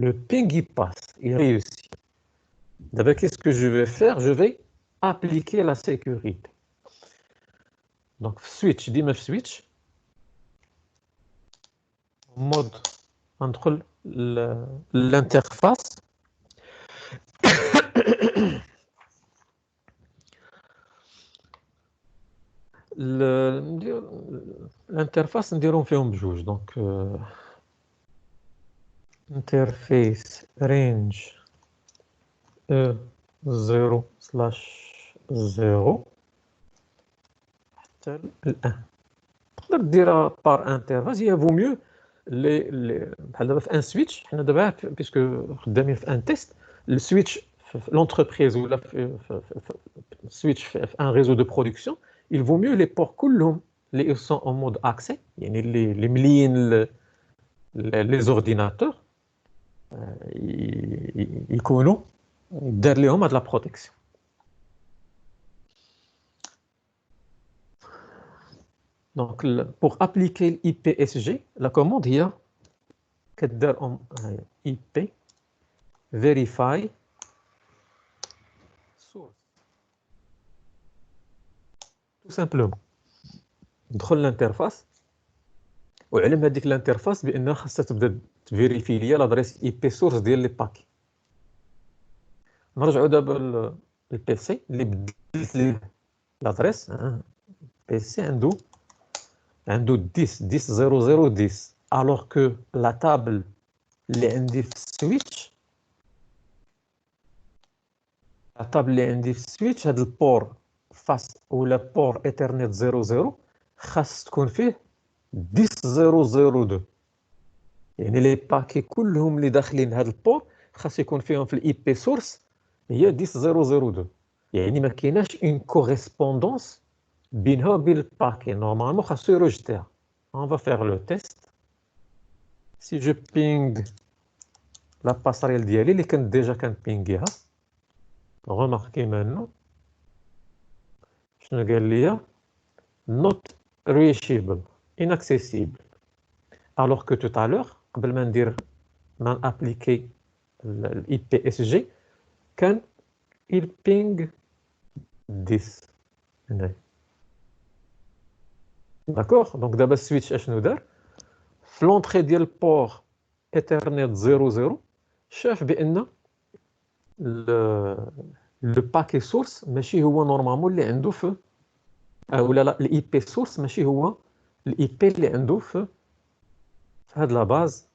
le ping il passe, il réussit. D'abord, qu'est-ce que je vais faire? Je vais appliquer la sécurité. Donc, switch, dis-moi switch. Mode entre l'interface. L'interface, نديرهم فيهم بجوج. Donc, interface range 0/0 حتى ل1. تقدر ديرها بار انترفاس. هي فو ميو لي بحال دابا في ان سويتش. حنا دابا بيسكو خدامين في ان تيست السويتش في لونتربريز ولا في سويتش في ان ريزو دو برودكسيون. il vaut mieux les ports كلهم اللي sont en mode accès يعني اللي مليين لي زورديناتور يكونوا دار لهم هاد لا بروتيكسيون. Donc, pour appliquer l'IPSG, la commande هي كدار IP verify source. Tout simplement. ندخل للانترفاس وعلم هذيك الانترفاس بانها خاصها تبدا تفيريفي ليا لادريس اي بي سورس ديال لي باكي. نرجعوا دابا للبي سي اللي بدلت ليه لادريس. بي سي عنده 10.0/0 alors que la table اللي عندي في السويتش هاد البور فاس ولا بور ايثرنت 00 خاص تكون فيه 10.0/0.2. يعني لي باكي كلهم اللي داخلين هاد البور خاص يكون فيهم في الاي بي سورس هي 10.0/0.2. يعني ما كايناش اون كوريسبوندونس بينها وبين الباكي. نورمالمون خاصو يروجتيها. On va faire le test. Si je ping la passerelle ديالي اللي كنت ديجا كنبينغيها. remarquez maintenant شنو قال لي not reachable inaccessible alors que tout à l'heure قبل ما ندير ما ابليكي الاي بي اس جي كان il ping 10 هنا. D'accord? Donc d'abord switch اشنو دار في l'entrée ديال البور ايثرنت 00 شاف بان لو باكي سورس ماشي هو نورمالمون اللي عنده في ولا لا الاي بي سورس ماشي هو الاي بي اللي عنده في هاد لا باز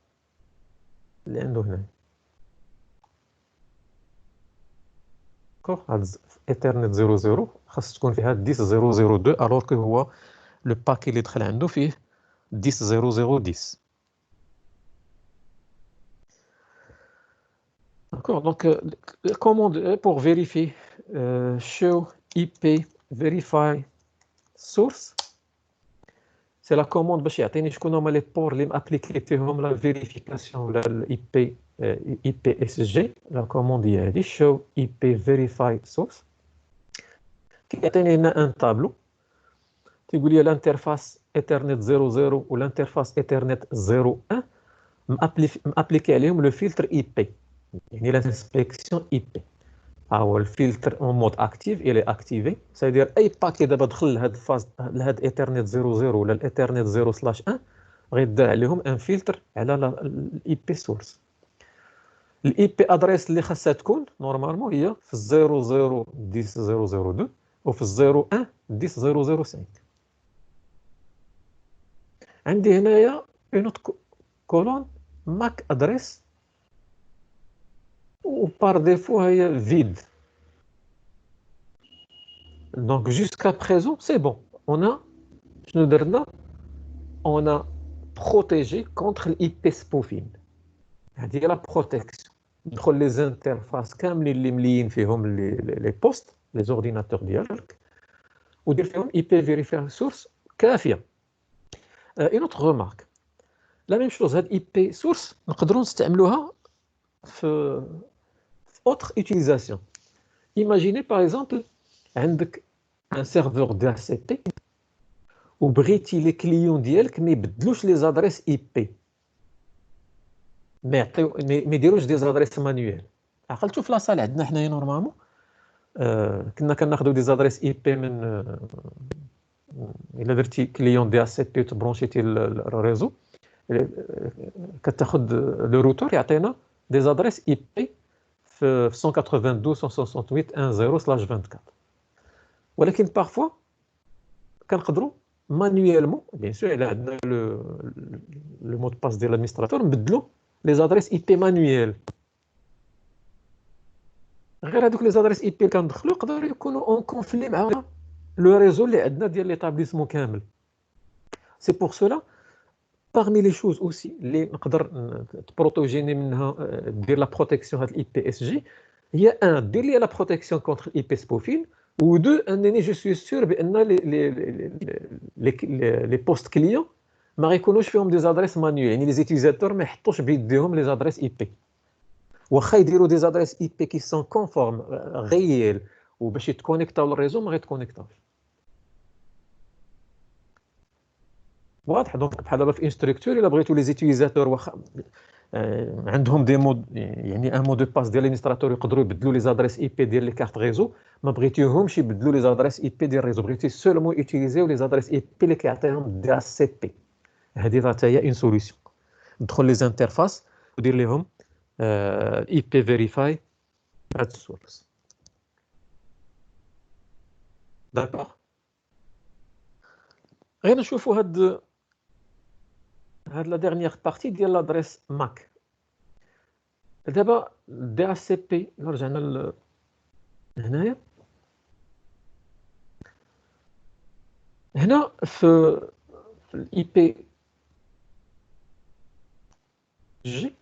اللي عنده هنا. داكوغ هاد ايثرنت 00 خاص تكون فيها 10002 الوغ كو هو لو باكي اللي دخل عنده فيه 10010. D'accord, donc la commande pour vérifier show IP verify source, c'est la commande باش يعطيني شكون هما لي بور اللي مابليكي فيهم لا فيريفيكاسيون ولا الاي بي اي بي اس جي. لا كوموند هي هذه show IP verify source. كيعطيني هنا ان طابلو تيقول لي الانترفاس ايثرنت 00 والانترفاس ايثرنت 01 مابليكي عليهم لو فلتر اي بي يعني لانسبكسيون اي بي. ها هو الفلتر اون مود اكتيف الى اكتيفي سيدير اي باكي دابا دخل لهاد الفاز لهاد ايثرنت 00 ولا الايثرنت 0/1 غيدار عليهم ان فلتر على الاي بي سورس. الاي بي ادريس اللي خاصها تكون نورمالمون هي في 00 10002 وفي 01 10005. عندي هنايا اون كولون ماك ادريس وبار ديفو هي فيد. Donc jusqu'à présent, c'est bon. On a, on a protégé contre l'IP spoofing. هذه هي لا بروتيكسيون. ندخل لي زانترفاس كاملين اللي مليين فيهم لي بوست لي زورديناتور ديالك ودير فيهم اي بي فيريفاي سورس كافيه. اون اوتر ريمارك لا ميم شوز هاد اي بي سورس نقدروا نستعملوها في اوتر اوتيليزاسيون. ايماجيني باغ اكزومبل عندك ان سيرفور دي اس بي وبغيتي لي كليون ديالك ما يبدلوش لي زادريس اي بي ما يديروش دي زادريس مانيوال. عقلتوا في لاصال عندنا حنايا نورمالمون كنا كناخذوا دي زادريس اي بي من الا درتي كليون دي اس بي تبرونشيتي الريزو كتاخذ لو روتور يعطينا دي زادريس اي بي في 192.168.10/24 ولكن بارفوا كنقدروا مانيوالمون بيان سور الا عندنا لو مود باس ديال الادمينستراتور نبدلوا لي زادريس اي بي مانيوال. غير هذوك لي زادريس اي بي كندخلوا يقدروا يكونوا اون كونفلي مع لو ريزو اللي عندنا ديال ليطابليسمون كامل. سي بور سولا parmi les choses aussi اللي نقدر تبروتوجيني منها دير لا بروتيكسيون هاد الاي بي اس جي هي ان دير لي لا بروتيكسيون كونتر الاي بي سبوفين و دو انني جو سوي سور بان لي بوست كليون ما غيكونوش فيهم دي زادريس مانيوال يعني لي زيتيزاتور ما يحطوش بيديهم لي زادريس اي بي واخا يديروا دي زادريس اي بي كي سون كونفورم غيال وباش يتكونيكتاو للريزو ما غيتكونيكتاوش. واضح. دونك بحال دابا في انستركتور الا بغيتو لي زيتيزاتور واخا عندهم دي مود يعني ان مود دو باس ديال الادمينستراتور يقدروا يبدلوا لي زادريس اي بي ديال لي كارت ريزو ما بغيتيهمش يبدلوا لي زادريس اي بي ديال الريزو بغيتي سولمون يوتيليزيو لي زادريس اي بي اللي كيعطيهم دي اس سي بي. هذه راه هي اون سوليسيون. ندخل لي زانترفاس ودير لهم اي بي فيريفاي هاد السورس. داكوغ غير نشوفوا هاد لا ديرنيير بارتي ديال لادريس ماك. دابا دي اس سي بي رجعنا هنايا هنا في الاي بي جي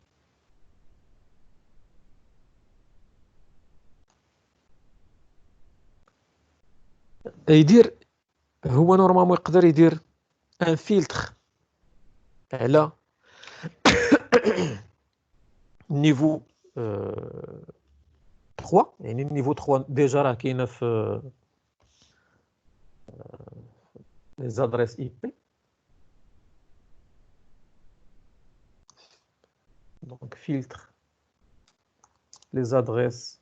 يدير هو نورمالمون يقدر يدير ان فلتر على نيفو 3 يعني نيفو 3 ديجا راه كاينه في لي زادريس اي بي. دونك فلتر les adresses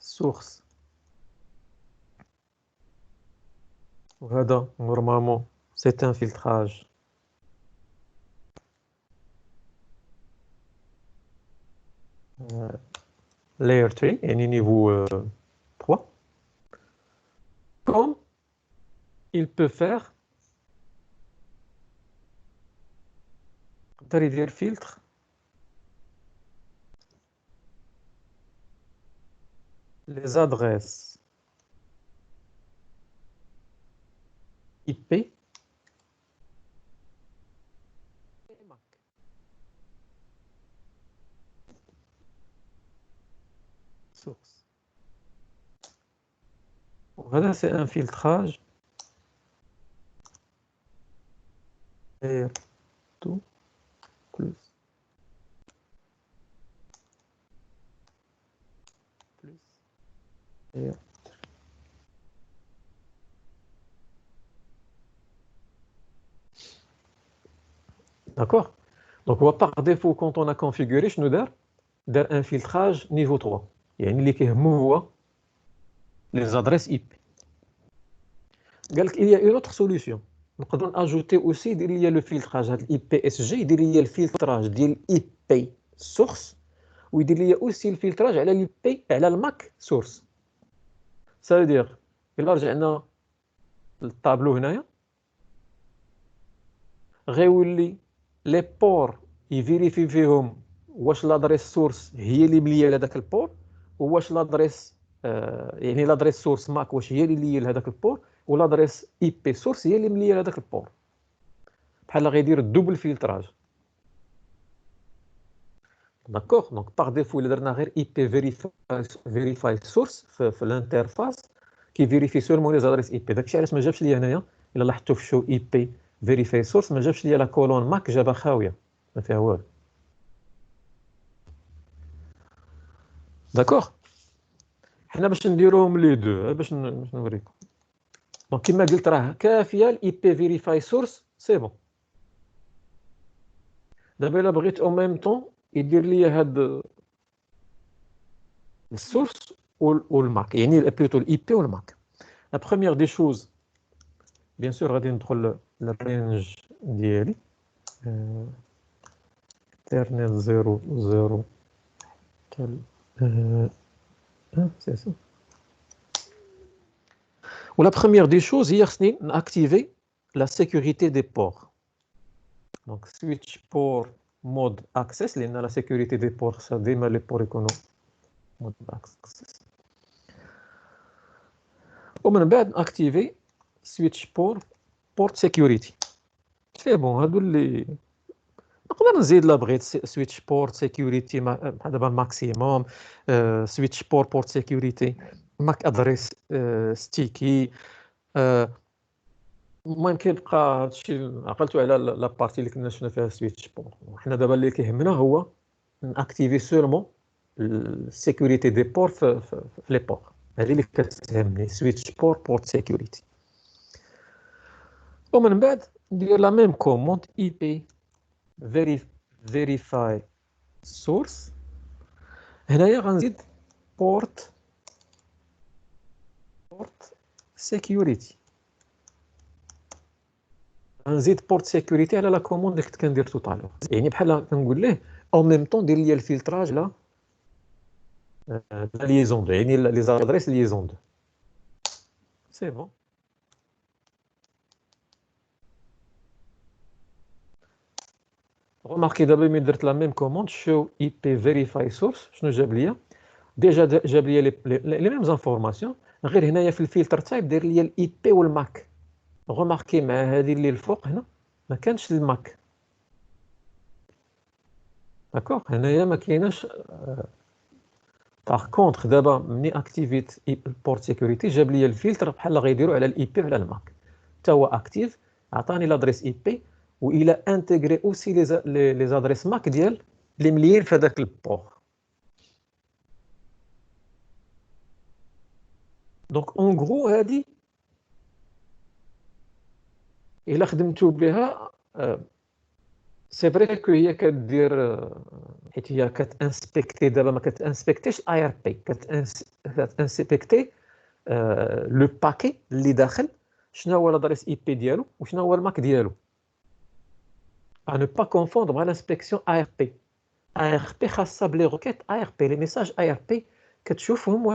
source. Voilà, normalement, c'est un filtrage. Layer 3, et niveau 3. Comme il peut faire des filtres les adresses IP et MAC. Source. Voilà, c'est un filtrage layer 2 plus layer. D'accord? Donc, par défaut, quand on a configuré, je nous donne un filtrage niveau 3. يعني اللي كيهمو les adresses IP. Il y a une autre solution. نقدروا ajouter aussi il y a le filtrage IPSG, il y a le filtrage ديال IP source ويدير لي aussi le filtrage على l'IP على الماك source. Ça veut dire إلا رجعنا للطابلو هنايا غيولي لي بور يفيريفي فيهم واش لادريس سورس هي اللي مليه لهذاك البور وواش لادريس يعني لادريس سورس ماك واش هي اللي ليه لهذاك البور ولادريس اي بي سورس هي اللي مليه لهذاك البور بحال غيدير الدوبل فيلتراج. داكوغ دونك باغ ديفو الا درنا غير اي بي فيريفاي سورس في الانترفاس كيفيريفي سولمون لي زادريس اي بي. داكشي علاش ما جابش لي هنايا الا لاحظتوا في شو اي بي فيريفاي سورس ما جابش لي لا كولون ماك جابها خاويه ما فيها والو. داكوغ حنا باش نديروهم لي دو باش نوريكم. دونك كما قلت راه كافيه الاي بي فيريفاي سورس سي بون. دابا الا بغيت او ميم طون يدير لي هاد السورس والماك يعني بلوتو الاي بي والماك. لا بروميير دي شوز بيان سور غادي ندخل للرينج ديالي تيرنال 0 0 سي سا. ولا بروميير دي شوز هي خصني ناكتيفي لا سيكوريتي دي بور. دونك سويتش بور مود اكسس لان لا سيكوريتي دي بور خصها ديما لي بور يكونوا مود اكسس. ومن بعد ناكتيفي سويتش بورت سيكوريتي. سي بون هادو اللي نقدر نزيد لا بغيت سويتش بورت سيكوريتي بحال دابا الماكسيموم سويتش بورت سيكوريتي ماك ادريس ستيكي. المهم كيبقى هادشي عقلتو على لا بارتي اللي كنا شفنا فيها سويتش بور. حنا دابا اللي كيهمنا هو ناكتيفي سولمون السيكوريتي دي بور في لي بور. هذه اللي كتهمني سويتش بورت سيكوريتي. ومن بعد ندير لا ميم كوموند اي بي verify source. هنايا غنزيد port security. غنزيد port security على لا كوموند اللي كنت كندير تو طالور. يعني بحال كنقول ليه او ميم طون دير لي الفلتراج لا ليزون 2 يعني لي زادريس ليزون 2. سي بون. remarquez دابا ملي درت لا ميم كوموند show IP verify source شنو جاب ليا ديجا جاب لي لي ميم انفورماسيون غير هنايا في الفلتر تايب داير لي الاي بي والماك. غوماركي مع هذه اللي الفوق هنا ما كانش الماك. داكوغ هنايا ما كايناش. باغ كونطخ دابا ملي اكتيفيت البورت سيكوريتي جاب لي الفلتر بحال غيديروا على الاي بي وعلى الماك. حتى هو اكتيف عطاني لادريس اي بي والى انتغري اوسي لي زادريس ماك ديال اللي مليين في هذاك البور. دونك اون غرو هادي الا خدمتو بها سي فري كو هي كدير حيت هي كتانسبكتي دابا ما كتانسبكتيش الاي ار بي كتانسبكتي لو باكي اللي داخل شنو هو لادريس اي بي ديالو وشنو هو الماك ديالو à ne pas confondre مع l'inspection ARP ARP خاصه بلي روكيت ARP لي ميساج ARP كتشوفهم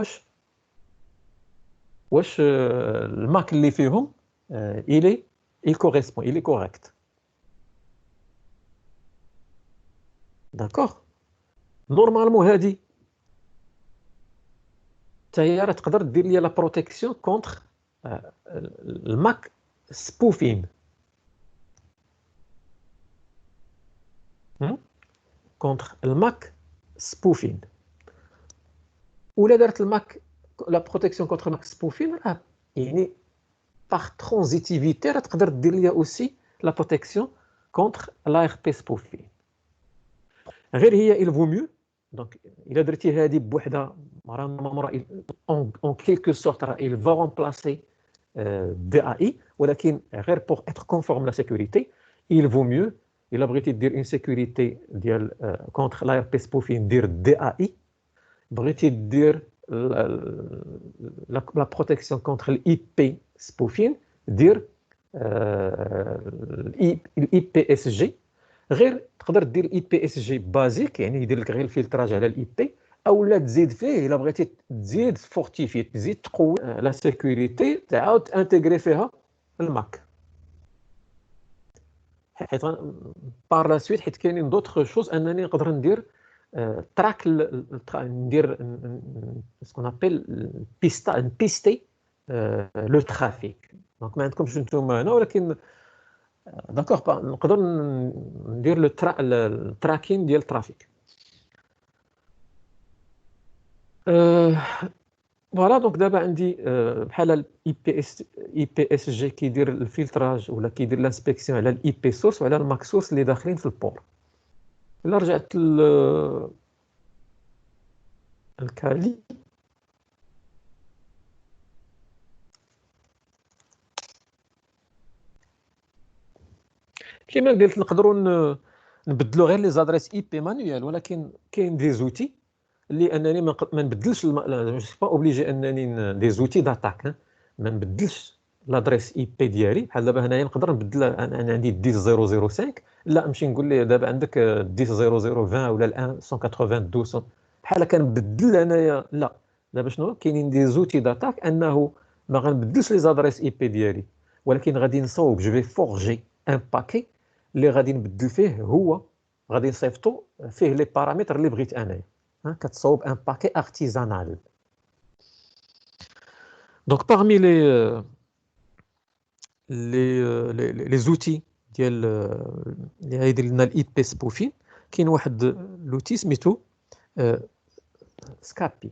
واش الماك اللي فيهم il correspond il est correct d'accord نورمالمون هادي حتى هي راه تقدر دير ليا لا بروتيكسيون كونتر الماك سبوفين كونتر الماك سبوفين ولا دارت الماك لا بروتيكسيون كونتر الماك سبوفين راه يعني باغ ترانزيتيفيتي راه تقدر دير ليا اوسي لا بروتيكسيون كونتر لا ار بي سبوفين غير هي il vaut mieux دونك الا درتي هذه بوحدها راه اون كيلكو سورت راه il va remplacer DAI ولكن غير pour être conforme la sécurité il vaut mieux الا بغيتي دير une sécurité ديال contre la RP spoofing دير DAI بغيتي دير la protection contre l'IP spoofing دير l'IPSG غير تقدر دير الاي بي اس جي بازيك يعني يدير لك غير الفلتراج على الاي بي او لا تزيد فيه الا بغيتي تزيد فورتيفي تزيد تقوي لا سيكوريتي تعاود انتغري فيها الماك حيت بار لا سويت حيت كاينين دوطخ شوز انني نقدر ندير تراك ندير سكون ابل بيستي لو ترافيك دونك ما عندكمش نتوما هنا ولكن داكوغ نقدر ندير التراكين ديال الترافيك فوالا دونك دابا عندي بحال الاي بي اس جي كيدير الفلتراج ولا كيدير لانسبكسيون على الاي بي سورس وعلى الماك سورس اللي داخلين في البور الا رجعت الكالي كيما قلت نقدروا نبدلوا غير لي زادريس اي بي مانويال ولكن كاين دي زوتي اللي انني ما نبدلش جو سي با اوبليجي انني دي زوتي داتاك ما نبدلش لادريس اي بي ديالي بحال دابا هنايا نقدر نبدل انا عندي 10005 لا نمشي نقول ليه دابا عندك 10020 ولا 192 بحال كنبدل انايا لا دابا شنو كاينين دي زوتي داتاك انه ما غنبدلش لي زادريس اي بي ديالي ولكن غادي نصوب جو في فورجي ان باكي اللي غادي نبدل فيه هو غادي نصيفطو فيه لي بارامتر اللي بغيت انايا كتصوب ان باكي ارتيزانال دونك parmi les outils ديال اللي غيدير لنا الاي بي سبوفين كاين واحد لوتي سميتو سكابي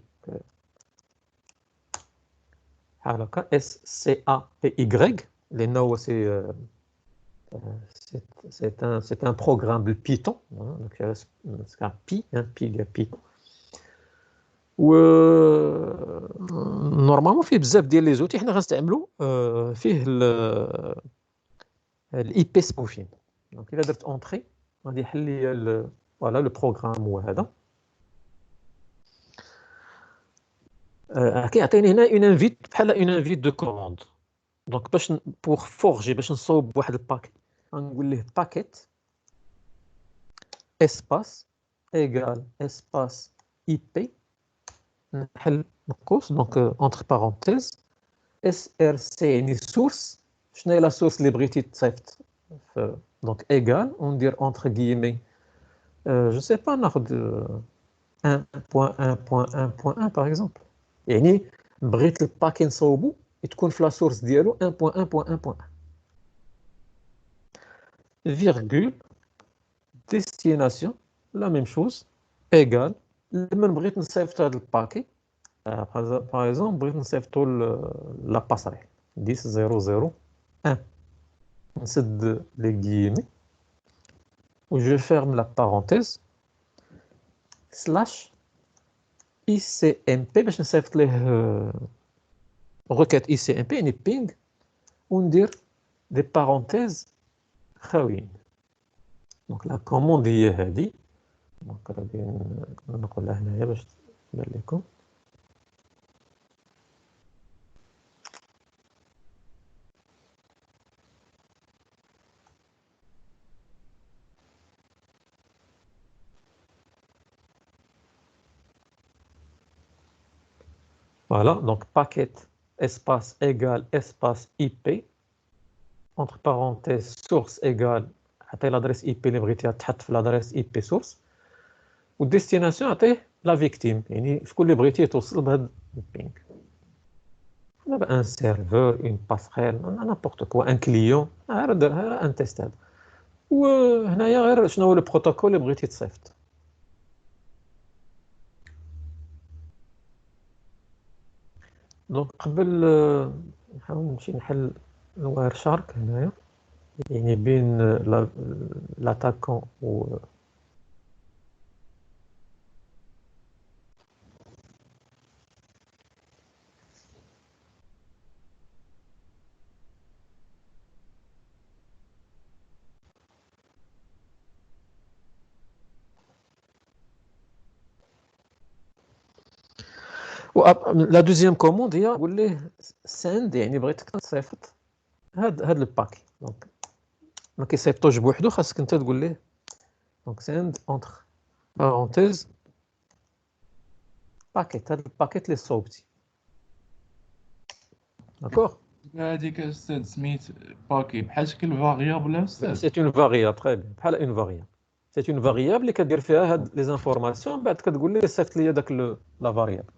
بحال هكا اس سي ا بي اي لانه هو c'est un programme de Python donc c'est un pi ديال Python و نورمالمون فيه بزاف ديال لي زوتي حنا غنستعملوا فيه الاي بي سبوفين دونك الا درت اونطري غادي يحل لي فوالا لو بروغرام هو هذا كيعطيني هنا اون انفيت بحال اون انفيت دو كوموند دونك باش بور فورجي باش نصوب واحد الباكيت غنقول ليه باكيت اسباس ايغال اسباس اي بي نحل نقوس دونك اونتر بارونتيز اس ار سي يعني سورس شنو هي لا سورس اللي بغيتي تصيفط دونك ايغال وندير اونتر غيمي جو سي با ناخذ 1.1.1.1 باغ اكزومبل يعني بغيت الباكي نصوبو تكون في لا سورس ديالو 1.1.1.1 فيرغول ديستيناسيون لا ميم شوز ايغال لما بغيت نصيفط هذا الباكي باغ اكزومبل بغيت نصيفطو لا باسريل 10.0.0.1 نسد لي غيمي و جو فيرم لا بارونتيز سلاش اي سي ام بي باش نصيفط ليه requête ICMP يعني بينغ وندير دي بارونتيز خاويين دونك لا كوموند هي هذه. دونك غادي نقولها هنايا باش تبان لكم. Voilà, donc paquet espace égale espace IP, entre parenthèses source égale عطي l'adresse IP اللي بغيتيها تحط في l'adresse IP source، و destination عطيه la victime، يعني شكون اللي بغيتيه توصل بهذا البينغ. دابا ان سيرفور، اون باسريل، نابورت كوا، ان كليون، غير ان تيست هذا. وهنايا غير شنو هو لو بروتوكول اللي بغيتي تصيفط. دونك قبل نحاول نمشي نحل الواير شارك هنايا، يعني بين لاتاكون و لا دوزيام كوموند هي نقول ليه ساند، يعني بغيتك تصيفط هاد الباكي. دونك ما كيصيفطوش بوحدو، خاصك انت تقول ليه دونك ساند اونتر بارونتيز باكيت، هاد الباكيت اللي صوبتي. داكوغ. هذيك استاذ سميت باكي بحال شكل فاريابل استاذ. سي اون فاريابل، تري بيان، بحال اون فاريابل. سي اون فاريابل اللي كدير فيها هاد لي زانفورماسيون، بعد كتقول ليه صيفط لي داك لا فاريابل.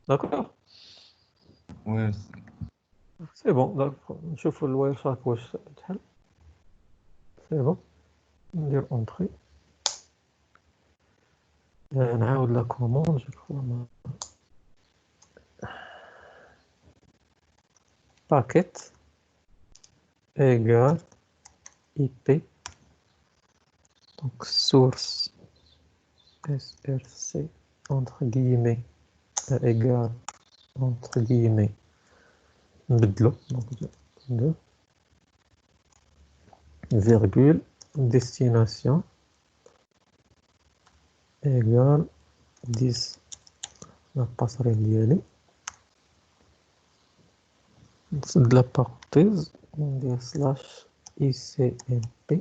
داكوغ. وي سي بون. داك نشوف الواير شارك واش تحل. سي بون، ندير اونطري، نعاود لا كوموند. جو كخوا باكيت égal IP, donc source src entre guillemets égal entre guillemets نبدلو، donc de virgule destination égal 10 la passerelle ديالي، نسد لا parenthèse ندير slash icmp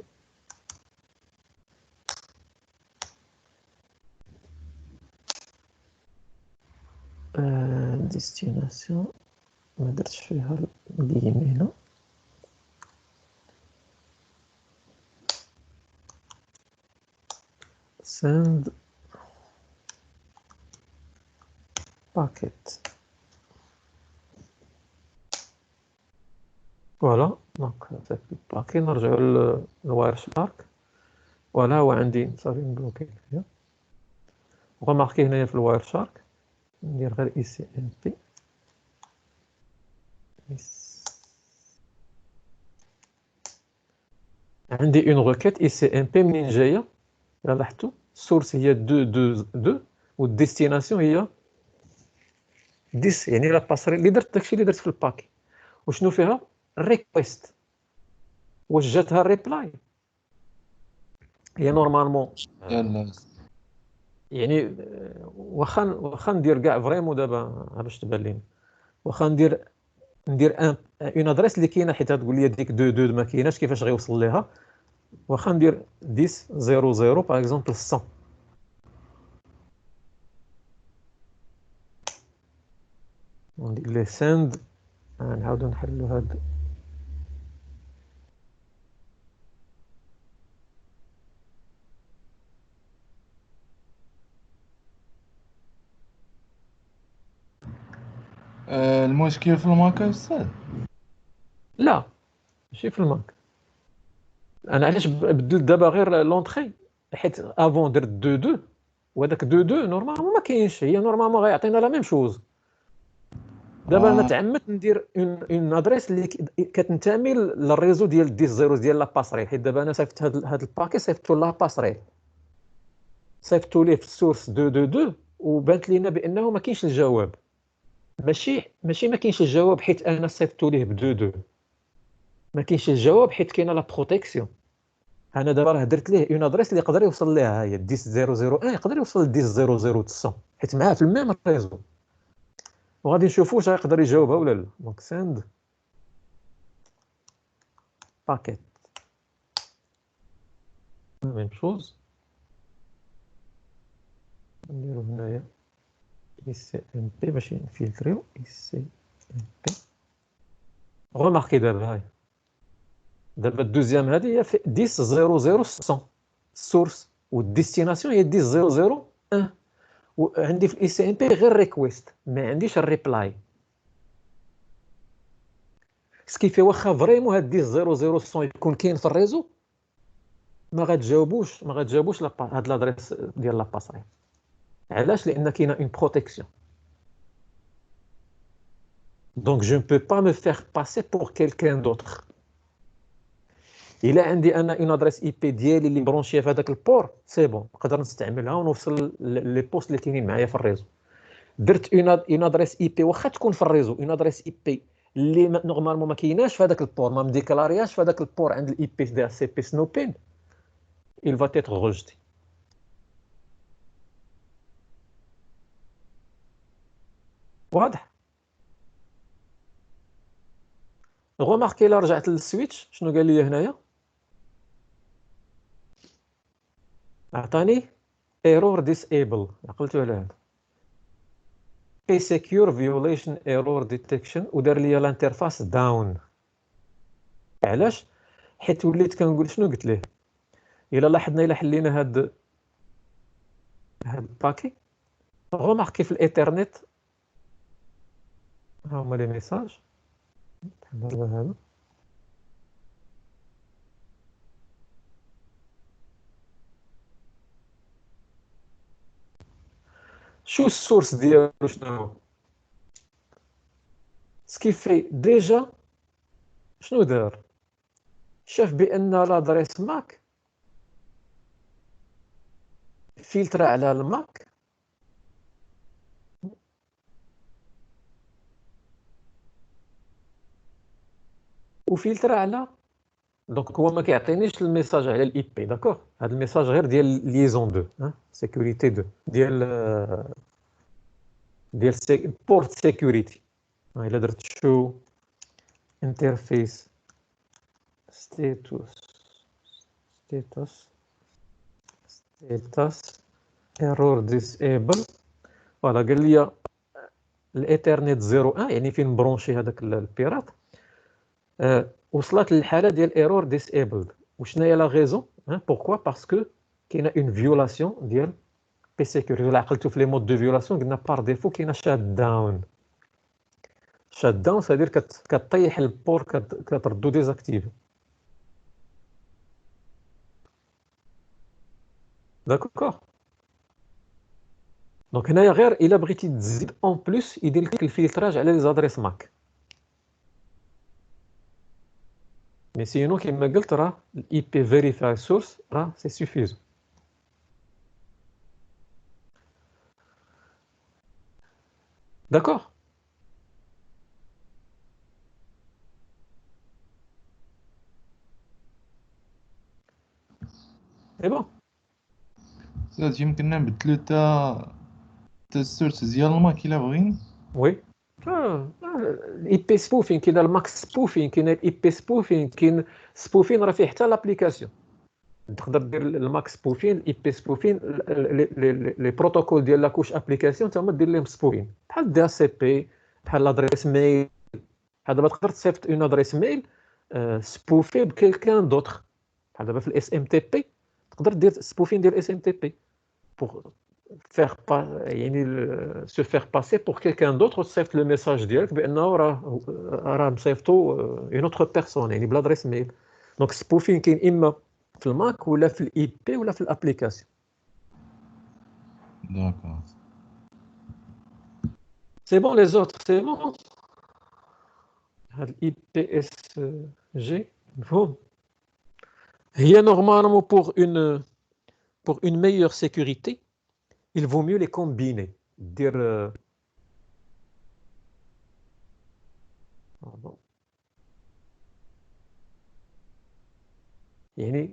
destination ما درتش فيها الجيمي هنا. send packet. فوالا دونك صافي باكي. نرجعو للواير شارك. فوالا هو عندي صافي مبلوكي هنايا. غماركي هنايا في الواير شارك ندير غير اي سي ام بي. عندي اون روكيت اي سي ام بي منين جايه، الا لاحظتوا السورس هي 2 والديستيناسيون هي 10، يعني لا باسري اللي درت داكشي اللي درت في الباكي. وشنو فيها الريكويست، واش جاتها الريبلاي هي نورمالمون. يلا يعني واخا ندير كاع فريمون دابا باش تبان لينا، واخا ندير اون ادريس اللي كاينه، حيت تقول لي ديك 2 ما كايناش كيفاش غيوصل ليها. واخا ندير 10 00 باغ اكزومبل 100، وندير ليه ساند. نعاودو نحلو هاد المشكل في الماك استاذ. لا ماشي في الماك. انا علاش بدلت دابا غير لونطري، حيت افون درت 2 وهذاك 2 نورمالمون ما كاينش، هي نورمالمون غيعطينا لا ميم شوز. دابا انا تعمدت ندير اون ادريس اللي كتنتمي للريزو ديال 10 زيرو ديال لا باسريل، حيت دابا انا صيفط هاد الباكي صيفطو لا باسريل، صيفطو ليه في السورس 222 وبانت لينا بانه ما كاينش الجواب. ماشي ما كاينش الجواب حيت انا صيفطو ليه ب 22، ما كاينش الجواب حيت كاينه لا بروتيكسيون. انا دابا راه درت ليه اون ادريس اللي يقدر يوصل ليها، هي 10001 يقدر يوصل ل 1000900 حيت معاه في الميم ريزو، وغادي نشوفوا واش يقدر يجاوبها ولا لا. دونك ساند باكيت ميم شوز، نديرو هنايا اي سي ام بي باش نفلتريو اي سي ام بي. غوماركي دابا الدوزيام هذه هي في 1000100 السورس، والديستيناسيون هي 10001. وعندي في الاي سي ام بي غير ريكويست، ما عنديش الريبلاي. سكيفي واخا فريمون هاد 1000100 يكون كاين في الريزو، ما غتجاوبوش هاد لادريس ديال لاباساي. علاش؟ لان كاينه اون بروتيكسيون. دونك جو ne peux pas me faire passer pour quelqu'un d'autre. الا عندي انا اون ادريس اي بي ديالي اللي برونشيه في هذاك البور، سي بون نقدر نستعملها ونوصل لي بوست اللي كاينين معايا في الريزو. درت اون ادريس اي بي واخا تكون في الريزو، اون ادريس اي بي اللي نورمالمون ما كايناش في هذاك البور، ما مديكلارياش في هذاك البور عند الاي بي دي سي بي سنوبين، il va être rejeté. واضح؟ غوماركي الا رجعت للسويتش شنو قال لي هنايا؟ عطاني ايرور ديسيبل، عقلتو على هذا بي سيكيور فيوليشن ايرور ديتكشن، ودار لي الانترفاس داون. علاش؟ حيت وليت كنقول شنو قلت ليه. الا لاحظنا الا حلينا هاد الباكي، غوماركي في الايثرنت ها هما لي ميساج. هذا شو السورس ديالو شنو هو؟ سكيفي ديجا شنو دار؟ شاف بان لادريس ماك فلتر على الماك وفلتر على، دونك هو ما كيعطينيش الميساج على الاي بي. داكوغ، هذا الميساج غير ديال ليزون 2 سيكوريتي 2 ديال بورت سيكوريتي. الا درت شو انترفيس ستاتوس ايرور ديسيبل، فوالا قال لي الايثرنت 01 يعني فين برونشي هذاك البيرات، وصلت للحاله ديال ايرور ديسيبلد. وشنو هي لا غيزون؟ بوركوا؟ باسكو كاينه اون فيولاسيون ديال بي سيكوريتي. الا عقلتو في لي مود دو فيولاسيون قلنا بار ديفو كاينه شات داون. شات داون سادير كطيح البور، كتردو ديزاكتيفي. داكوغ. دونك هنايا غير الا بغيتي تزيد اون بليس يدير لك الفلتراج على لي زادريس ماك. مي سينو كيما قلت راه الاي بي فيريفاي سورس راه سي سوفيزون. داكوغ. اي بون. استاذ يمكن نبدلو تا السورس ديال الماك الا بغينا. وي الاي بي سبوفين كاين الماكس سبوفين، كاين الاي بي سبوفين، كاين سبوفين راه فيه حتى لابليكاسيون. تقدر دير الماكس سبوفين، الاي بي سبوفين، لي بروتوكول ديال لاكوش ابليكاسيون تا هما دير لهم سبوفين، بحال دي اس بي، بحال لادريس ميل. بحال دابا تقدر تصيفط اون ادريس ميل سبوفي بكيلكان دوطخ، بحال دابا في الاس ام تي بي تقدر دير سبوفين ديال الاس ام تي بي pour faire pas يعني se faire passer pour quelqu'un d'autre، وتصيفط لو ميساج ديالك بانه راه مصيفطو اون اوتر بيرسون يعني بلادريس ميل. دونك سبوفين كاين اما في الماك ولا في الاي بي ولا في الابليكاسيون. داكوغ. سي بون لي زوتر سي بون. هاد الاي بي اس جي مفهوم. هي نورمالمون pour une meilleure sécurité il vaut mieux les combiner. dire يعني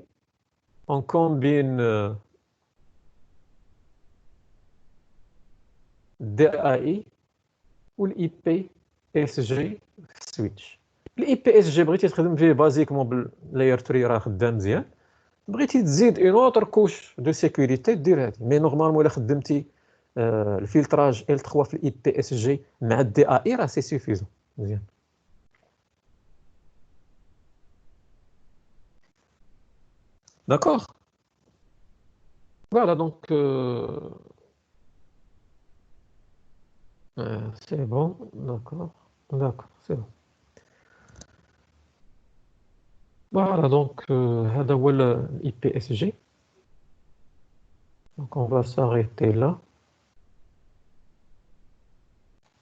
On combine DAI ou l'IP SG switch. l'IP SG بغيتي تخدم فيه بازيكمون باللاير 3 راه خدام مزيان. بغيتي تزيد اون اوتر كوش دو سيكوريتي دير هادي، مي نورمالمون الا خدمتي الفلتراج L3 في الاي بي اس جي مع الدي اي راه سي سوفيزون مزيان. D'accord. Voilà, donc c'est bon, d'accord, d'accord, c'est bon. Voilà, donc هذا هو الاي بي اس جي. Donc on va s'arrêter là.